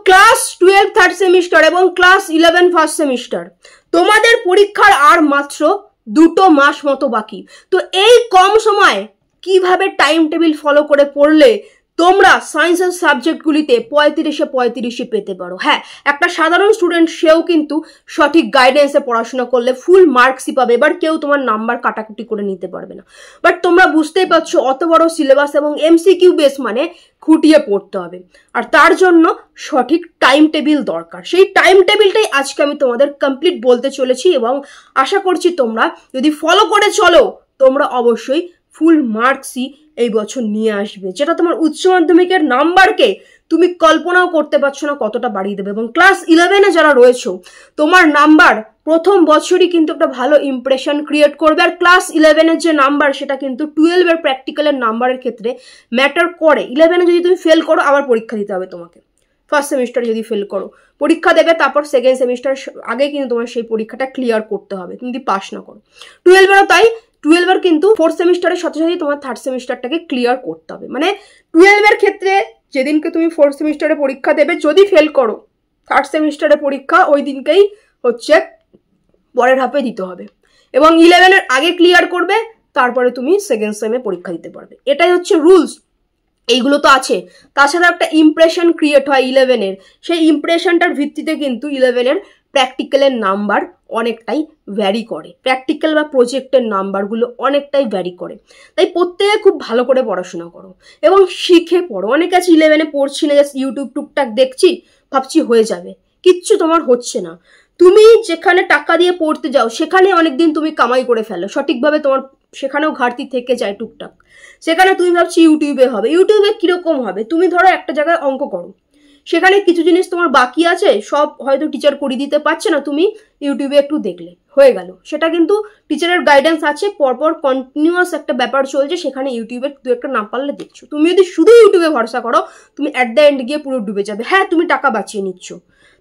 Class 12 third semester এবং class 11 first semester তোমাদের পরীক্ষার আর মাত্র 2 মাস মতো বাকি। তো এই কম সময় কিভাবে টাইম টেবিল ফলো করে পড়লে তোমরা সায়েন্সের সাবজেক্টগুলিতে 35-35 পেতে পারো। হ্যাঁ, একটা সাধারণ স্টুডেন্ট সেও কিন্তু সঠিক গাইডেন্সে পড়াশোনা করলে ফুল মার্কসই পাবে। এবার কেউ তোমার নাম্বার কাটাকুটি করে নিতে পারবে না। বাট তোমরা বুঝতেই পারছো অত বড় সিলেবাস এবং এমসিকিউ বেস মানে খুঁটিয়ে পড়তে হবে, আর তার জন্য সঠিক টাইম টেবিল দরকার। সেই টাইম টেবিলটাই আজকে আমি তোমাদের কমপ্লিট বলতে চলেছি এবং আশা করছি তোমরা যদি ফলো করে চলো তোমরা অবশ্যই ফুল মার্কসই এই বছর নিয়ে আসবে, যেটা তোমার উচ্চ মাধ্যমিকের নাম্বারকে তুমি কল্পনাও করতে পারছো না কতটা বাড়িয়ে দেবে। এবং ক্লাস 11-এ যারা রয়েছো তোমার নাম্বার প্রথম বছরই কিন্তু একটা ভালো ইমপ্রেশন ক্রিয়েট করবে। আর ক্লাস 11-এর যে নাম্বার সেটা কিন্তু 12-এর প্র্যাকটিক্যালের নাম্বারের ক্ষেত্রে ম্যাটার করে। 11-এ যদি তুমি ফেল করো আবার পরীক্ষা দিতে হবে তোমাকে। ফার্স্ট সেমিস্টার যদি ফেল করো পরীক্ষা দেবে, তারপর সেকেন্ড সেমিস্টার আগে কিন্তু তোমার সেই পরীক্ষাটা ক্লিয়ার করতে হবে তুমি যদি পাস না করো। 12-এরও তাই, 12-এর কিন্তু ফোর্থ সেমিস্টারের সাথে সাথে তোমার থার্ড সেমিস্টারটাকে ক্লিয়ার করতে হবে। মানে 12-এর ক্ষেত্রে যেদিনকে তুমি ফোর্থ সেমিস্টারে পরীক্ষা দেবে যদি ফেল করো থার্ড সেমিস্টারে পরীক্ষা ওই দিনকেই হচ্ছে পরের হাফে দিতে হবে, এবং 11-এর আগে ক্লিয়ার করবে তারপরে তুমি সেকেন্ড সেমে পরীক্ষা দিতে পারবে। এটাই হচ্ছে রুলস। এইগুলো তো আছে, তাছাড়া একটা ইমপ্রেশন ক্রিয়েট হয় 11-এর, সেই ইমপ্রেশনটার ভিত্তিতে কিন্তু 11-এর প্র্যাকটিক্যালের নাম্বার অনেকটাই ভ্যারি করে, প্র্যাকটিক্যাল বা প্রজেক্টের নাম্বারগুলো অনেকটাই ভ্যারি করে। তাই প্রত্যেকে খুব ভালো করে পড়াশোনা করো এবং শিখে পড়ো। অনেকে আছে 11-এ পড়ছি না, জাস্ট ইউটিউব টুকটাক দেখছি ভাবছি হয়ে যাবে, কিচ্ছু তোমার হচ্ছে না। তুমি যেখানে টাকা দিয়ে পড়তে যাও সেখানে অনেকদিন তুমি কামাই করে ফেলো, সঠিকভাবে তোমার সেখানেও ঘাটতি থেকে যায় টুকটাক। সেখানে তুমি ভাবছি ইউটিউবে হবে, ইউটিউবে কিরকম হবে? তুমি ধরো একটা জায়গায় অঙ্ক করো, সেখানে কিছু জিনিস তোমার বাকি আছে, সব হয়তো টিচার করে দিতে পারছে না, তুমি ইউটিউবে একটু দেখলে হয়ে গেল। সেটা কিন্তু টিচারের গাইডেন্স আছে, পরপর কন্টিনিউয়াস একটা ব্যাপার চলছে, সেখানে ইউটিউবে দু একটা না পারলে দেখছো। তুমি যদি শুধু ইউটিউবে ভরসা করো তুমি অ্যাট দ্য এন্ড গিয়ে পুরো ডুবে যাবে। হ্যাঁ, তুমি টাকা বাঁচিয়ে নিচ্ছ,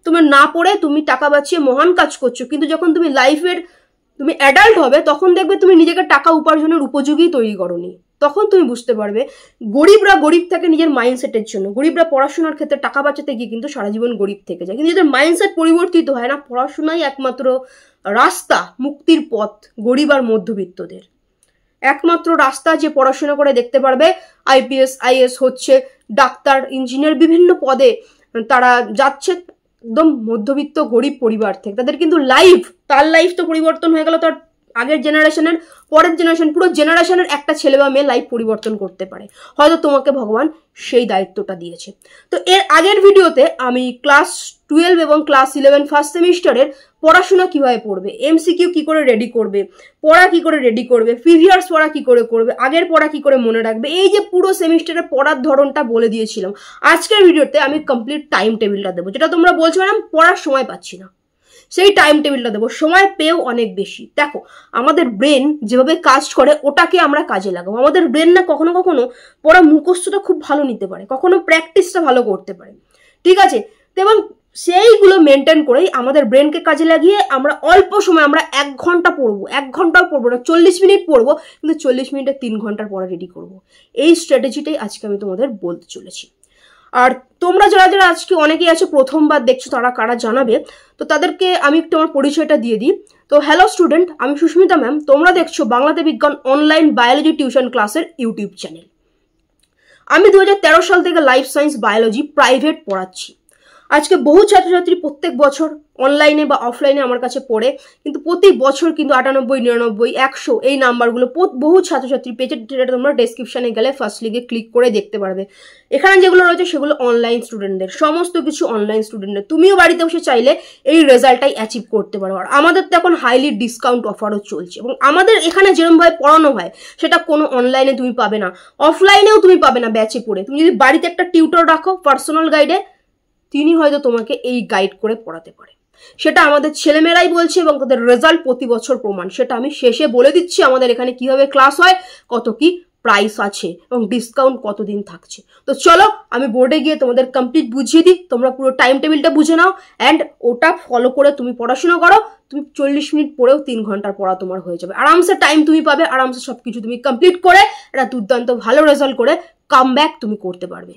তুমি না পড়ে তুমি টাকা বাঁচিয়ে মহান কাজ করছো, কিন্তু যখন তুমি লাইফের তুমি অ্যাডাল্ট হবে তখন দেখবে তুমি নিজেকে টাকা উপার্জনের উপযোগী তৈরি করোনি। তখন তুমি বুঝতে পারবে গরিবরা গরিব থাকে নিজের মাইন্ডসেটের জন্য। গরিবরা পড়াশোনার ক্ষেত্রে টাকা বাঁচাতে গিয়ে কিন্তু সারা জীবন গরিব থেকে যায়, কিন্তু যাদের মাইন্ডসেট পরিবর্তিত হয় না, পড়াশোনাই একমাত্র রাস্তা, মুক্তির পথ গরিব আর মধ্যবিত্তদের। একমাত্র রাস্তা যে পড়াশোনা করে দেখতে পারবে আইপিএস আইএস হচ্ছে, ডাক্তার ইঞ্জিনিয়ার বিভিন্ন পদে তারা যাচ্ছে একদম মধ্যবিত্ত গরিব পরিবার থেকে। তাদের কিন্তু তার লাইফ তো পরিবর্তন হয়ে গেল, তার আগের জেনারেশনের পরের জেনারেশন, পুরো জেনারেশনের একটা ছেলে বা মেয়ে লাইফ পরিবর্তন করতে পারে। হয়তো তোমাকে ভগবান সেই দায়িত্বটা দিয়েছে। তো এর আগের ভিডিওতে আমি ক্লাস 12 এবং ক্লাস 11 ফার্স্ট সেমিস্টারের পড়াশোনা কিভাবে পড়বে, এমসিকিউ কি করে রেডি করবে, পড়া কি করে রেডি করবে, প্রিভিয়াস পড়া কি করে করবে, আগের পড়া কি করে মনে রাখবে, এই যে পুরো সেমিস্টারের পড়ার ধরনটা বলে দিয়েছিলাম। আজকের ভিডিওতে আমি কমপ্লিট টাইম টেবিলটা দেবো, যেটা তোমরা বলছো ম্যাডাম পড়ার সময় পাচ্ছি না, সেই টাইম টেবিলটা দেবো। সময় পেয়েও অনেক বেশি। দেখো আমাদের ব্রেন যেভাবে কাজ করে ওটাকে আমরা কাজে লাগাবো। আমাদের ব্রেন না কখনো কখনো পড়া মুখস্থটা খুব ভালো নিতে পারে, কখনো প্র্যাকটিসটা ভালো করতে পারে, ঠিক আছে? এবং সেইগুলো মেনটেন করেই আমাদের ব্রেনকে কাজে লাগিয়ে আমরা অল্প সময় আমরা 1 ঘন্টা পড়বো, 1 ঘন্টাও পড়বো না, 40 মিনিট পড়বো, কিন্তু 40 মিনিটে 3 ঘন্টার পড়া রেডি করবো। এই স্ট্র্যাটেজিটাই আজকে আমি তোমাদের বলতে চলেছি। আর তোমরা যারা যারা আজকে অনেকেই আছে প্রথমবার দেখছো তারা কারা জানাবে, তো তাদেরকে আমি একটু আমার পরিচয়টা দিয়ে দিই। তো হ্যালো স্টুডেন্ট, আমি সুস্মিতা ম্যাম, তোমরা দেখছো বাংলাতে বিজ্ঞান অনলাইন বায়োলজি টিউশন ক্লাসের ইউটিউব চ্যানেল। আমি 2013 সাল থেকে লাইফ সায়েন্স বায়োলজি প্রাইভেট পড়াচ্ছি। আজকে বহু ছাত্রছাত্রী প্রত্যেক বছর অনলাইনে বা অফলাইনে আমার কাছে পড়ে, কিন্তু প্রতি বছর কিন্তু 98, 99, 100 এই নাম্বারগুলো বহু ছাত্রছাত্রী পেয়েছে। যেটা তোমরা ডেসক্রিপশনে গেলে ফার্স্ট লিগে ক্লিক করে দেখতে পারবে। এখানে যেগুলো রয়েছে সেগুলো অনলাইন স্টুডেন্টদের, সমস্ত কিছু অনলাইন স্টুডেন্টদের। তুমিও বাড়িতে বসে চাইলে এই রেজাল্টটাই অ্যাচিভ করতে পারো। আর আমাদের তো এখন হাইলি ডিসকাউন্ট অফারও চলছে, এবং আমাদের এখানে যেরকমভাবে পড়ানো হয় সেটা কোনো অনলাইনে তুমি পাবে না, অফলাইনেও তুমি পাবে না ব্যাচে পড়ে। তুমি যদি বাড়িতে একটা টিউটর রাখো পার্সোনাল গাইডে, তিনি হয়তো তোমাকে এই গাইড করে পড়াতে পারে। সেটা আমাদের ছেলেমেয়েরাই বলছে এবং তাদের রেজাল্ট প্রতি বছর প্রমাণ। সেটা আমি শেষে বলে দিচ্ছি আমাদের এখানে কিভাবে ক্লাস হয়, কত কি প্রাইস আছে এবং ডিসকাউন্ট কতদিন থাকছে। তো চলো আমি বোর্ডে গিয়ে তোমাদের কমপ্লিট বুঝিয়ে দিই, তোমরা পুরো টাইম টেবিলটা বুঝে নাও অ্যান্ড ওটা ফলো করে তুমি পড়াশোনা করো। তুমি 40 মিনিট পড়েও 3 ঘন্টার পড়া তোমার হয়ে যাবে, আরামসে টাইম তুমি পাবে, আরামসে সবকিছু তুমি কমপ্লিট করে একটা দুর্দান্ত ভালো রেজাল্ট করে কাম ব্যাক তুমি করতে পারবে।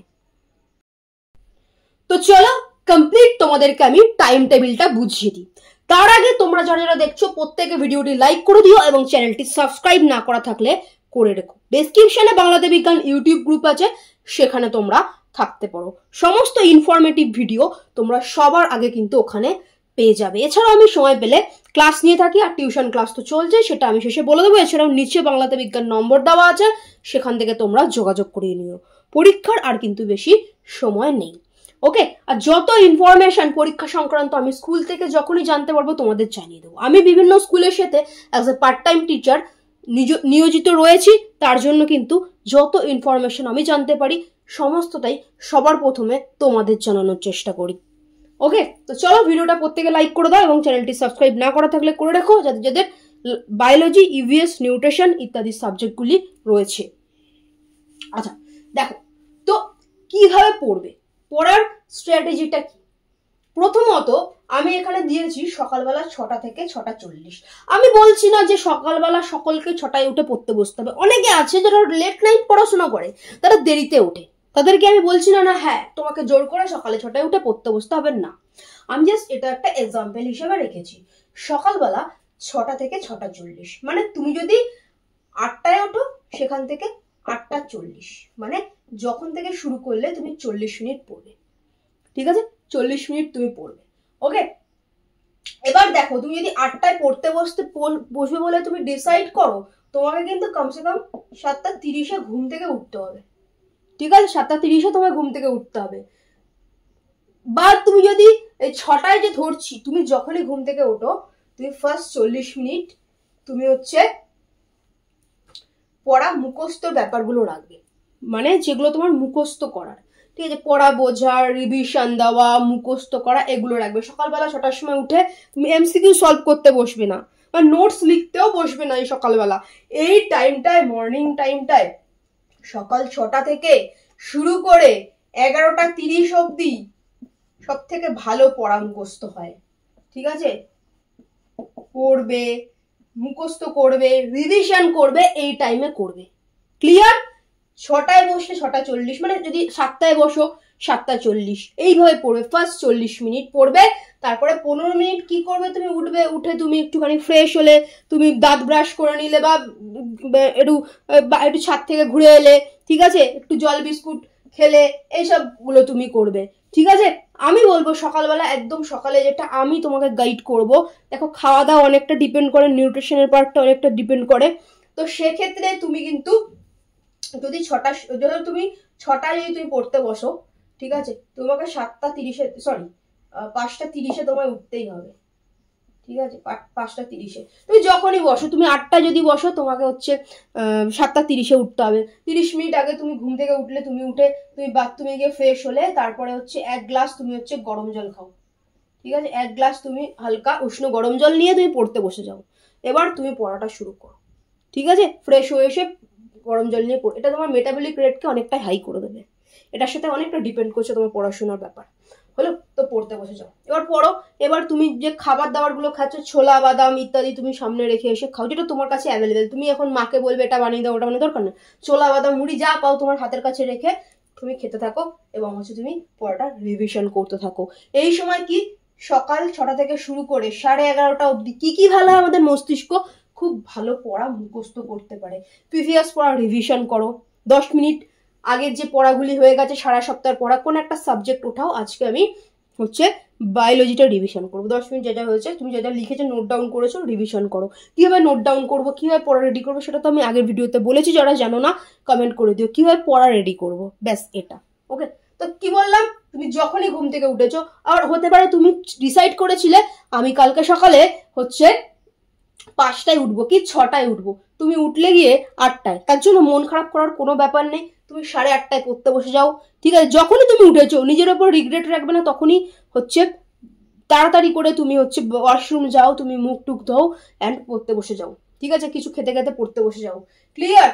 তো চলো কমপ্লিট তোমাদেরকে আমি টাইম টেবিলটা বুঝিয়ে দিই। তার আগে তোমরা যারা যারা দেখছো প্রত্যেকে ভিডিওটি লাইক করে দিও এবং চ্যানেলটি সাবস্ক্রাইব না করা থাকলে করে রেখো। ডেসক্রিপশনে বাংলাতে বিজ্ঞান ইউটিউব গ্রুপ আছে, সেখানে তোমরা থাকতে পারো। সমস্ত ইনফরমেটিভ ভিডিও তোমরা সবার আগে কিন্তু ওখানে পেয়ে যাবে। এছাড়াও আমি সময় পেলে ক্লাস নিয়ে থাকি, আর টিউশন ক্লাস তো চলছে, সেটা আমি শেষে বলে দেবো। এছাড়াও নিচে বাংলাতে বিজ্ঞান নম্বর দেওয়া আছে, সেখান থেকে তোমরা যোগাযোগ করিয়ে নিও। পরীক্ষার আর কিন্তু বেশি সময় নেই। ওকে, আর যত ইনফরমেশন পরীক্ষা সংক্রান্ত আমি স্কুল থেকে যখনই জানতে পারবো তোমাদের জানিয়ে দেবো। আমি বিভিন্ন স্কুলের সাথে as a part time teacher নিয়োজিত রয়েছি, তার জন্য কিন্তু যত ইনফরমেশন আমি জানতে পারি সমস্তটাই সবার প্রথমে তোমাদের জানানোর চেষ্টা করি। ওকে, তো চলো ভিডিওটা প্রত্যেকে লাইক করে দাও এবং চ্যানেলটি সাবস্ক্রাইব না করা থাকলে করে রেখো, যাদের যাদের বায়োলজি, ইভিএস, নিউট্রিশন ইত্যাদি সাবজেক্টগুলি রয়েছে। আচ্ছা দেখো, তো কিভাবে পড়বে, পড়ার স্ট্র্যাটেজিটা কি? প্রথমত আমি এখানে দিয়েছি সকালবেলা 6টা থেকে 6টা 40। আমি বলছি না যে সকালবেলা সকলকে 6টায় উঠে পড়তে বসতে হবে। অনেকে আছে যারা লেট নাইট পড়াশোনা করে, তারা দেরিতে ওঠে, তাদেরকে আমি বলছি না হ্যাঁ তোমাকে জোর করে সকালে 6টায় উঠে পড়তে বসতে হবে না। আমি জাস্ট এটা একটা এক্সাম্পল হিসেবে রেখেছি। সকালবেলা 6টা থেকে 6টা 40, মানে তুমি যদি 8টায় ওঠো সেখান থেকে 8টা 40, মানে যখন থেকে শুরু করলে তুমি 40 মিনিট পড়বে। ঠিক আছে, 40 মিনিট তুমি পড়বে। ওকে, এবার দেখো তুমি যদি 8টায় পড়তে বসবে বলে তুমি ডিসাইড করো, তোমাকে কিন্তু কমসে কম 7টা 30-এ ঘুম থেকে উঠতে হবে। ঠিক আছে, 7টা 30-এ তোমার ঘুম থেকে উঠতে হবে। বা তুমি যদি এই 6টায় যে ধরছি, তুমি যখনই ঘুম থেকে ওঠো তুমি ফার্স্ট 40 মিনিট তুমি হচ্ছে পড়া মুখস্থর ব্যাপারগুলো রাখবে, মানে যেগুলো তোমার মুখস্থ করার। ঠিক আছে, পড়া বোঝা, রিভিশন দেওয়া, মুখস্থ করা, এগুলো রাখবে। সকালবেলা 6টার সময় উঠে তুমি এমসিকিউ সলভ করতে বসবে না বা নোটস লিখতেও বসবে না এই সকালবেলা। এই টাইমটায়, মর্নিং টাইমটায় সকাল 6টা থেকে শুরু করে 11টা 30 অবধি সব থেকে ভালো পড়া মুখস্থ হয়। ঠিক আছে, পড়বে, মুখস্থ করবে, রিভিশন করবে, এই টাইমে করবে। ক্লিয়ার? 6টায় বসলে 6টা 40, মানে যদি 7টায় বসো 7টা 40, এইভাবে পড়বে। ফার্স্ট 40 মিনিট পড়বে, তারপরে 15 মিনিট কি করবে, তুমি উঠবে, উঠে তুমি একটুখানি ফ্রেশ হলে, তুমি দাঁত ব্রাশ করে নিলে বা একটু ছাদ থেকে ঘুরে এলে, ঠিক আছে, একটু জল বিস্কুট খেলে, এইসবগুলো তুমি করবে। ঠিক আছে, আমি বলবো সকালবেলা একদম সকালে যেটা আমি তোমাকে গাইড করব, দেখো খাওয়া দাওয়া অনেকটা ডিপেন্ড করে, নিউট্রিশনের পার্টটা অনেকটা ডিপেন্ড করে। তো সেক্ষেত্রে তুমি কিন্তু যদি তুমি 6টায় যদি তুমি পড়তে বসো, ঠিক আছে, তোমাকে 7টা 30-এ, সরি 5টা 30-এ তোমায় উঠতেই হবে। ঠিক আছে, 5টা 30-এ তুমি যখনই বসো, তুমি 8টায় যদি বসো তোমাকে হচ্ছে 7টা 30-এ উঠতে হবে। 30 মিনিট আগে তুমি ঘুম থেকে উঠলে, তুমি উঠে তুমি বাথরুমে গিয়ে ফ্রেশ হলে, তারপরে হচ্ছে 1 গ্লাস তুমি হচ্ছে গরম জল খাও। ঠিক আছে, 1 গ্লাস তুমি হালকা উষ্ণ গরম জল নিয়ে তুমি পড়তে বসে যাও। এবার তুমি পড়াটা শুরু করো। ঠিক আছে, ফ্রেশ হয়ে এসে গরম জল নিয়ে পড়ো। এটা তোমার মেটাবলিক রেটকে অনেকটাই হাই করে দেবে। এটার সাথে অনেকটা ডিপেন্ড করছে তোমার পড়াশোনার ব্যাপার। হলো, তো পড়তে বসে যাও, এবার পড়ো। এবার তুমি যে খাবার দাবারগুলো খাচ্ছ, ছোলা বাদাম ইত্যাদি তুমি সামনে রেখে এসে খাও, যেটা তোমার কাছে অ্যাভেলেবেল। তুমি এখন মাকে বলবে এটা বানিয়ে দাও, ওটা বানিয়ে দরকার নেই। ছোলা বাদাম মুড়ি যা পাও তোমার হাতের কাছে রেখে তুমি খেতে থাকো এবং হচ্ছে তুমি পড়াটা রিভিশন করতে থাকো। এই সময় কি সকাল 6টা থেকে শুরু করে 11:30 অবধি কি ভালো আমাদের মস্তিষ্ক খুব ভালো পড়া মুখস্থ করতে পারে। প্রিভিয়াস পড়া রিভিশন করো, 10 মিনিট আগের যে পড়াগুলি হয়ে গেছে সারা সপ্তাহের পড়া, কোন একটা সাবজেক্ট ওঠাও, আজকে আমি হচ্ছে বায়োলজিটা রিভিশন করবো। 10 মিনিট যেটা হয়েছে, তুমি যেটা লিখেছো নোট ডাউন করেছো, রিভিশন করো। কিভাবে নোট ডাউন করবো, কিভাবে পড়া রেডি করবো, সেটা তো আমি আগের ভিডিওতে বলেছি, যারা জানো না কমেন্ট করে দিও কিভাবে পড়া রেডি করবো। ব্যাস এটা। ওকে, তো কি বললাম, তুমি যখনই ঘুম থেকে উঠেছো, আর হতে পারে তুমি ডিসাইড করেছিলে আমি কালকে সকালে হচ্ছে 5টায় উঠবো কি 6টায় উঠবো, তুমি উঠলে গিয়ে 8টায়, তার জন্য মন খারাপ করার কোনো ব্যাপার নেই। তুমি 8:30টায় পড়তে বসে যাও। ঠিক আছে, যখনই তুমি উঠেছো নিজের ওপর রিগ্রেট রাখবে না, তখনই হচ্ছে তাড়াতাড়ি করে তুমি হচ্ছে ওয়াশরুম যাও, তুমি মুখ টুক ধোও অ্যান্ড পড়তে বসে যাও। ঠিক আছে, কিছু খেতে খেতে পড়তে বসে যাও। ক্লিয়ার?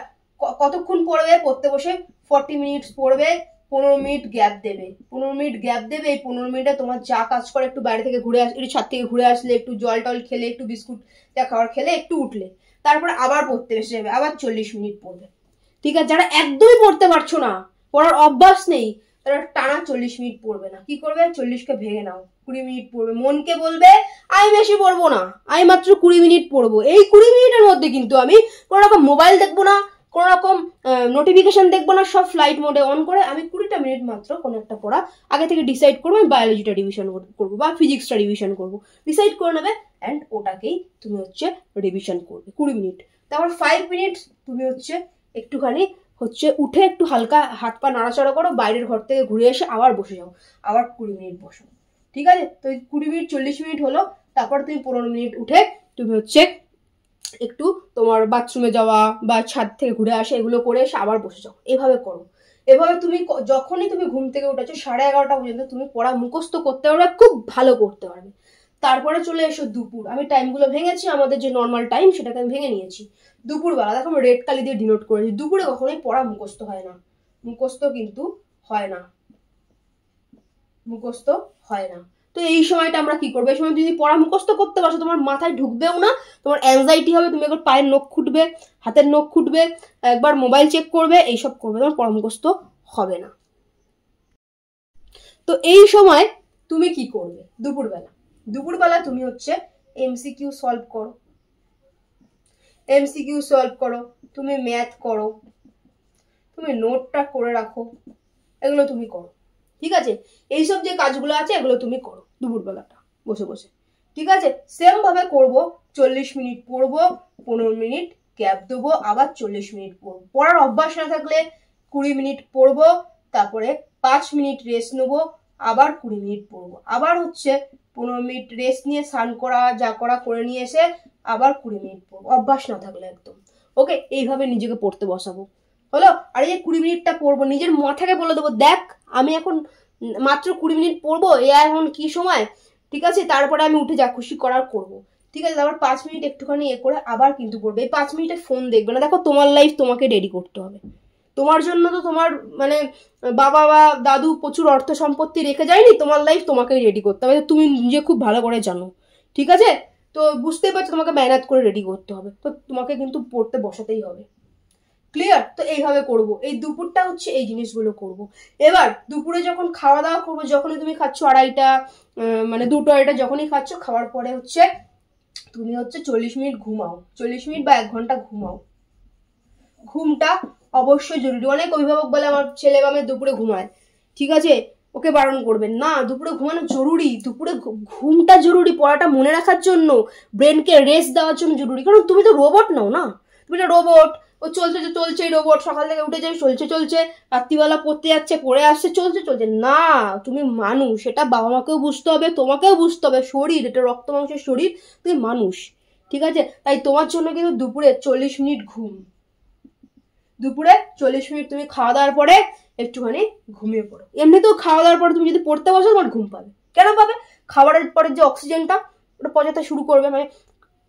কতক্ষণ পড়বে পড়তে বসে? 40 মিনিটস পড়বে, 15 মিনিট গ্যাপ দেবে। 15 মিনিট গ্যাপ দেবে, এই 15 মিনিটে তোমার যা কাজ করে, একটু বাইরে থেকে ঘুরে একটু ছাদ থেকে ঘুরে আসলে, একটু জল টল খেলে, একটু বিস্কুট খাবার খেলে, একটু উঠলে, তারপরে আবার পড়তে বসে যাবে, আবার 40 মিনিট পড়বে। ঠিক আছে, যারা একদমই পড়তে পারছো না, পড়ার অভ্যাস নেই, তাহলে টানা 40 মিনিট পড়বে না। কি করবে? 40কে ভেঙে নাও, 20 মিনিট পড়বে। মনকে বলবে আমি বেশি পড়বো না, আমি মাত্র 20 মিনিট পড়বো। এই 20 মিনিটের মধ্যে কিন্তু আমি কোনো রকম মোবাইল দেখবো না, কোনো রকম নোটিফিকেশন দেখবো না, সব ফ্লাইট মোডে অন করে আমি 20টা মিনিট মাত্র কোনো একটা পড়া আগে থেকে ডিসাইড করবো, আমি বায়োলজিটা রিভিশন করবো বা ফিজিক্সটা রিভিশন করবো, ডিসাইড করে নেবে অ্যান্ড ওটাকেই তুমি হচ্ছে রিভিশন করবে 20 মিনিট। তারপর 5 মিনিট তুমি হচ্ছে একটুখানি হচ্ছে উঠে একটু হালকা হাত পা নাড়াচাড়া করো, বাইরের ঘর থেকে ঘুরে এসে আবার বসে যাও, আবার 20 মিনিট বসো। ঠিক আছে? তো 20 মিনিট 40 মিনিট হলো। তারপর তুমি 15 মিনিট উঠে তুমি হচ্ছে একটু তোমার বাথরুমে যাওয়া বা ছাদ থেকে ঘুরে আসে, এগুলো করে এসে আবার বসে যাও। এভাবে করো। এভাবে তুমি যখনই তুমি ঘুম থেকে উঠেছো 11:30 পর্যন্ত তুমি পড়া মুখস্থ করতে পারবে, খুব ভালো করতে পারবে। তারপরে চলে এসো দুপুর। আমি টাইমগুলো ভেঙেছি, আমাদের যে নর্মাল টাইম সেটাকে আমি ভেঙে নিয়েছি। দুপুরবেলা দেখো আমি রেড কালি দিয়ে ডিনোট করেছি। দুপুরে কখনোই পড়া মুখস্থ হয় না, মুখস্থ কিন্তু হয় না, মুখস্থ হয় না। তো এই সময়টা আমরা কি করবো? এই সময় যদি পড়া মুখস্থ করতে পারছো, তোমার মাথায় ঢুকবেও না, তোমার অ্যাংজাইটি হবে, তুমি একবার পায়ের নখ খুঁটবে, হাতের নখ খুঁটবে, একবার মোবাইল চেক করবে, এইসব করবে, তোমার পড়া মুখস্থ হবে না। তো এই সময় তুমি কি করবে? দুপুরবেলা তুমি হচ্ছে এমসিকিউ সলভ করো, এমসিকিউ সলভ করো, তুমি ম্যাথ করো, তুমি নোটটা করে রাখো, এগুলো তুমি করো। ঠিক আছে? এইসব যে কাজগুলো আছে এগুলো তুমি করো দুপুরবেলাটা বসে বসে। ঠিক আছে? সেম ভাবে করবো। 40 মিনিট পড়বো, 15 মিনিট গ্যাপ দেবো, আবার 40 মিনিট পড়বো। পড়ার অভ্যাস না থাকলে 20 মিনিট পড়বো, তারপরে 5 মিনিট রেস্ট নেবো, আবার 20 মিনিট পড়বো, আবার হচ্ছে 15 মিনিট রেস্ট নিয়ে স্নান করা যা করা করে নিয়ে এসে আবার 20 মিনিট পড়বো, অভ্যাস না থাকলে একদম। ওকে? এইভাবে নিজেকে পড়তে বসাবো। হলো? আর এই যে 20 মিনিটটা পড়বো, নিজের মাথাকে বলে দেবো, দেখ আমি এখন মাত্র 20 মিনিট পড়বো, এ এখন কি সময়, ঠিক আছে? তারপরে আমি উঠে যা খুশি করার করবো। ঠিক আছে? তারপর 5 মিনিট একটুখানি এ করে আবার কিন্তু পড়বে। এই 5 মিনিটে ফোন দেখবে না। দেখো তোমার লাইফ তোমাকে রেডি করতে হবে। তোমার জন্য তো তোমার মানে বাবা বা দাদু প্রচুর অর্থ সম্পত্তি রেখে যায়নি, তোমার লাইফ তোমাকেই রেডি করতে হবে, তুমি নিজে খুব ভালো করে জানো। ঠিক আছে? তো বুঝতেই পারছো তোমাকে মেহনত করে রেডি করতে হবে, তো তোমাকে কিন্তু পড়তে বসাতেই হবে। ক্লিয়ার? তো এইভাবে করব। এই দুপুরটা হচ্ছে এই জিনিসগুলো করব। এবার দুপুরে যখন খাওয়া দাওয়া করবো, যখনই তুমি খাচ্ছ 2:30 মানে 2-2:30 যখনই খাচ্ছ, খাওয়ার পরে হচ্ছে তুমি হচ্ছে 40 মিনিট ঘুমাও, 40 মিনিট বা 1 ঘন্টা ঘুমাও। ঘুমটা অবশ্যই জরুরি। অনেক অভিভাবক বলে আমার ছেলে বা মেয়ে দুপুরে ঘুমায়, ঠিক আছে, ওকে বারণ করবেন না, দুপুরে ঘুমানো জরুরি। দুপুরে ঘুমটা জরুরি পড়াটা মনে রাখার জন্য, ব্রেনকে রেস্ট দেওয়ার জন্য জরুরি। কারণ তুমি তো রোবট নও না, তুমি তো রোবট, ও চলছে রোবট, সকাল থেকে উঠে যায় চলছে, রাত্রিবেলা পড়তে যাচ্ছে, পড়ে আসছে, চলছে না, তুমি মানুষ। এটা বাবা মাকেও বুঝতে হবে, তোমাকেও বুঝতে হবে। শরীর এটা রক্ত মাংসের শরীর, তুমি মানুষ। ঠিক আছে? তাই তোমার জন্য কিন্তু দুপুরে 40 মিনিট ঘুম, দুপুরে 40 মিনিট তুমি খাওয়া দাওয়ার পরে একটুখানি ঘুমিয়ে পড়ো। এমনিতেও খাওয়া দাওয়ার পরে তুমি যদি পড়তে বসো, তোমার ঘুম পাবে। কেন পাবে? খাবারের পরে যে অক্সিজেনটা ওটা পচাতে শুরু করবে, মানে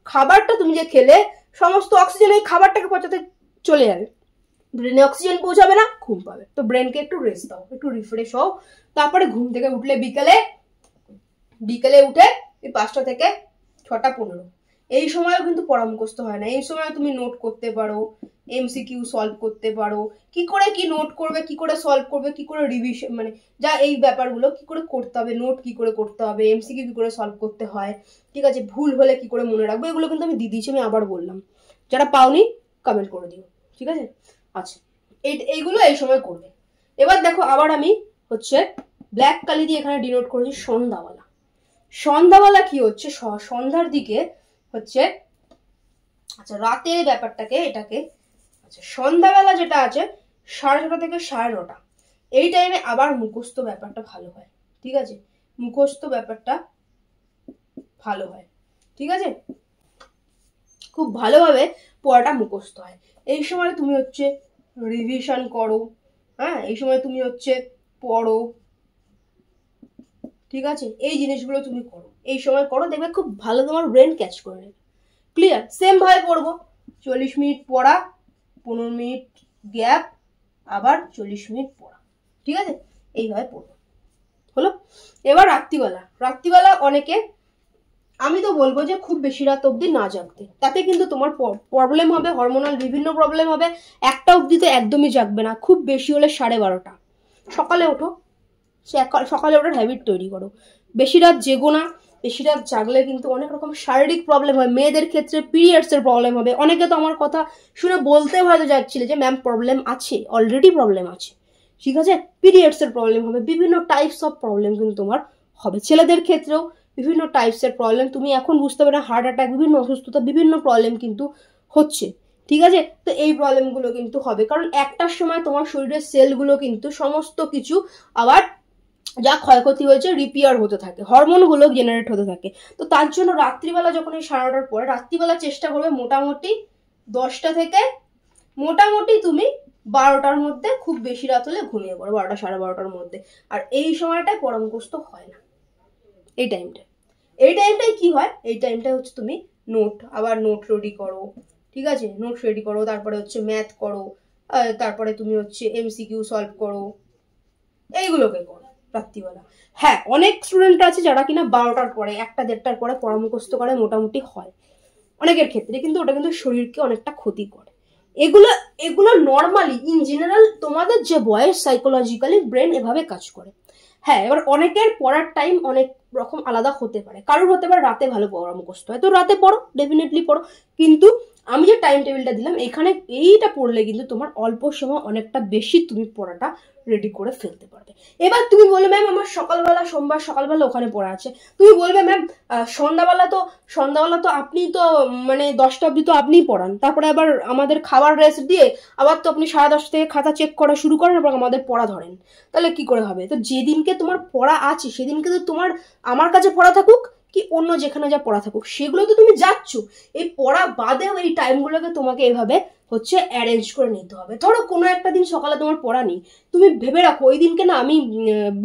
খাবারটা তুমি যে খেলে সমস্ত অক্সিজেন এই খাবারটাকে পচাতে চলে যাবে, ব্রেনে অক্সিজেন পৌঁছাবে না, ঘুম পাবে। তো ব্রেনকে একটু রেস্ট দাও, একটু রিফ্রেশ হও। তারপরে ঘুম থেকে উঠলে বিকেলে উঠে 5টা থেকে 6টা 15 এই সময়ও কিন্তু পড়া মুখস্থ হয় না। এই সময় তুমি নোট করতে পারো, এমসিকিউ সলভ করতে পারো, কি করে কি নোট করবে, কি করে সলভ করবে, কি করে রিভিশন, মানে যা এই ব্যাপারগুলো কি করে করতে হবে, নোট কি করে করতে হবে, এমসিকিউ কি করে সলভ করতে হয়, ঠিক আছে, ভুল হলে কি করে মনে রাখবো, এগুলো কিন্তু আমি দিয়েছি, আমি আবার বললাম। যারা পাওনি কমেন্ট করে দিও, ঠিক আছে? আচ্ছা, এইগুলো এই সময় করবে। এবার দেখো আবার আমি হচ্ছে ব্ল্যাক কালি দিয়ে এখানে ডিনোট করেছি সন্ধ্যাবেলা। সন্ধ্যাবেলা কি হচ্ছে? সন্ধ্যার দিকে হচ্ছে, আচ্ছা রাতের ব্যাপারটাকে এটাকে, আচ্ছা সন্ধ্যাবেলা যেটা আছে 6:30 থেকে 9:30 এই টাইমে আবার মুখস্থ ব্যাপারটা ভালো হয়। ঠিক আছে? মুখস্থ ব্যাপারটা ভালো হয়। ঠিক আছে? খুব ভালোভাবে পড়াটা মুখস্থ হয়। এই সময় তুমি হচ্ছে রিভিশন করো, হ্যাঁ, এই সময় তুমি হচ্ছে পড়ো। ঠিক আছে? এই জিনিসগুলো তুমি করো, এই সময় করো, দেখবে খুব ভালো তোমার ব্রেন ক্যাচ করে নেবে। ক্লিয়ার? সেম ভাবে পড়বো, 40 মিনিট পড়া, 15 মিনিট গ্যাপ, আবার 40 মিনিট পড়া। ঠিক আছে? এইভাবে পড়বো। হলো? এবার রাত্রিবেলা অনেকে, আমি তো বলবো যে খুব বেশি রাত অবধি না জাগতে, তাতে কিন্তু তোমার প্রবলেম হবে, হরমোনাল বিভিন্ন প্রবলেম হবে। 1টা অবধি তো একদমই জাগবে না, খুব বেশি হলে 12:30 সকালে ওঠো, সকালে ওটার হ্যাবিট তৈরি করো। বেশি রাত জেগো না, বেশি রাত জাগলে কিন্তু অনেক রকম শারীরিক প্রবলেম হয়। মেয়েদের ক্ষেত্রে পিরিয়ডসের প্রবলেম হবে। অনেকে তো আমার কথা শুনে বলতে হয়তো যাচ্ছিলে যে ম্যাম প্রবলেম আছে, অলরেডি প্রবলেম আছে, ঠিক আছে, পিরিয়ডসের প্রবলেম হবে, বিভিন্ন টাইপস অফ প্রবলেম কিন্তু তোমার হবে। ছেলেদের ক্ষেত্রেও বিভিন্ন টাইপসের প্রবলেম, তুমি এখন বুঝতে পারো হার্ট অ্যাটাক, বিভিন্ন অসুস্থতা, বিভিন্ন প্রবলেম কিন্তু হচ্ছে, ঠিক আছে। তো এই প্রবলেমগুলো কিন্তু হবে, কারণ একটার সময় তোমার শরীরের সেলগুলো কিন্তু সমস্ত কিছু আবার যা ক্ষয়ক্ষতি হয়েছে রিপেয়ার হতে থাকে, হরমোনগুলো জেনারেট হতে থাকে। তো তার জন্য রাত্রিবেলা যখন এই 9:30টার পরে রাত্রিবেলা চেষ্টা করবে মোটামুটি 10টা থেকে মোটামুটি তুমি 12টার মধ্যে, খুব বেশি রাত হলে ঘুমিয়ে পড়ো 12টা 12:30টার মধ্যে। আর এই সময়টায় পরামুখস্থ হয় না। এই টাইমটায় কি হয়, এই টাইমটায় হচ্ছে তুমি নোট রেডি করো, ঠিক আছে, নোট রেডি করো, তারপরে হচ্ছে ম্যাথ করো, তারপরে তুমি হচ্ছে MCQ সলভ করো, এইগুলোকে করো রাত্রিবেলা। হ্যাঁ, অনেক স্টুডেন্ট আছে যারা কিনা 12টার পরে 1টা 1:30টার পরে পরামুখস্থ করে, মোটামুটি হয় অনেকের ক্ষেত্রে, কিন্তু ওটা কিন্তু শরীরকে অনেকটা ক্ষতি করে। এগুলো নর্মালি ইন জেনারেল তোমাদের যে বয়স সাইকোলজিক্যালি ব্রেন এভাবে কাজ করে। হ্যাঁ, এবার অনেকের পড়ার টাইম অনেক রকম আলাদা হতে পারে, কারোর হতে পারে রাতে ভালো পড়া মুখস্থ হয়, তো রাতে পড়ো, ডেফিনেটলি পড়ো, কিন্তু আমি যে টাইম টেবিলটা দিলাম এখানে এইটা পড়লে কিন্তু তোমার অল্প সময় অনেকটা বেশি তুমি পড়াটা রেডি করে ফেলতে পারবে। এবার তুমি বলবে ম্যাম আমার সোমবার সকালবেলা ওখানে পড়া আছে, তুমি বলবে ম্যাম সন্ধ্যাবেলা তো আপনি তো মানে 10টা অবধি তো আপনিই পড়ান, তারপরে আবার আমাদের খাবার রেস্ট দিয়ে আবার তো আপনি 10:30 থেকে খাতা চেক করা শুরু করেন, এবং আমাদের পড়া ধরেন, তাহলে কি করে হবে? তো যেদিনকে তোমার পড়া আছে সেদিনকে তো তোমার আমার কাছে পড়া থাকুক কি অন্য যেখানে যা পড়া থাকুক সেগুলো তো তুমি যাচ্ছ, এই পড়া বাদেও এই টাইমগুলোকে তোমাকে এভাবে হচ্ছে অ্যারেঞ্জ করে নিতে হবে। ধরো কোনো একটা দিন সকালে তোমার পড়া নেই, তুমি ভেবে রাখো ওই দিনকে না আমি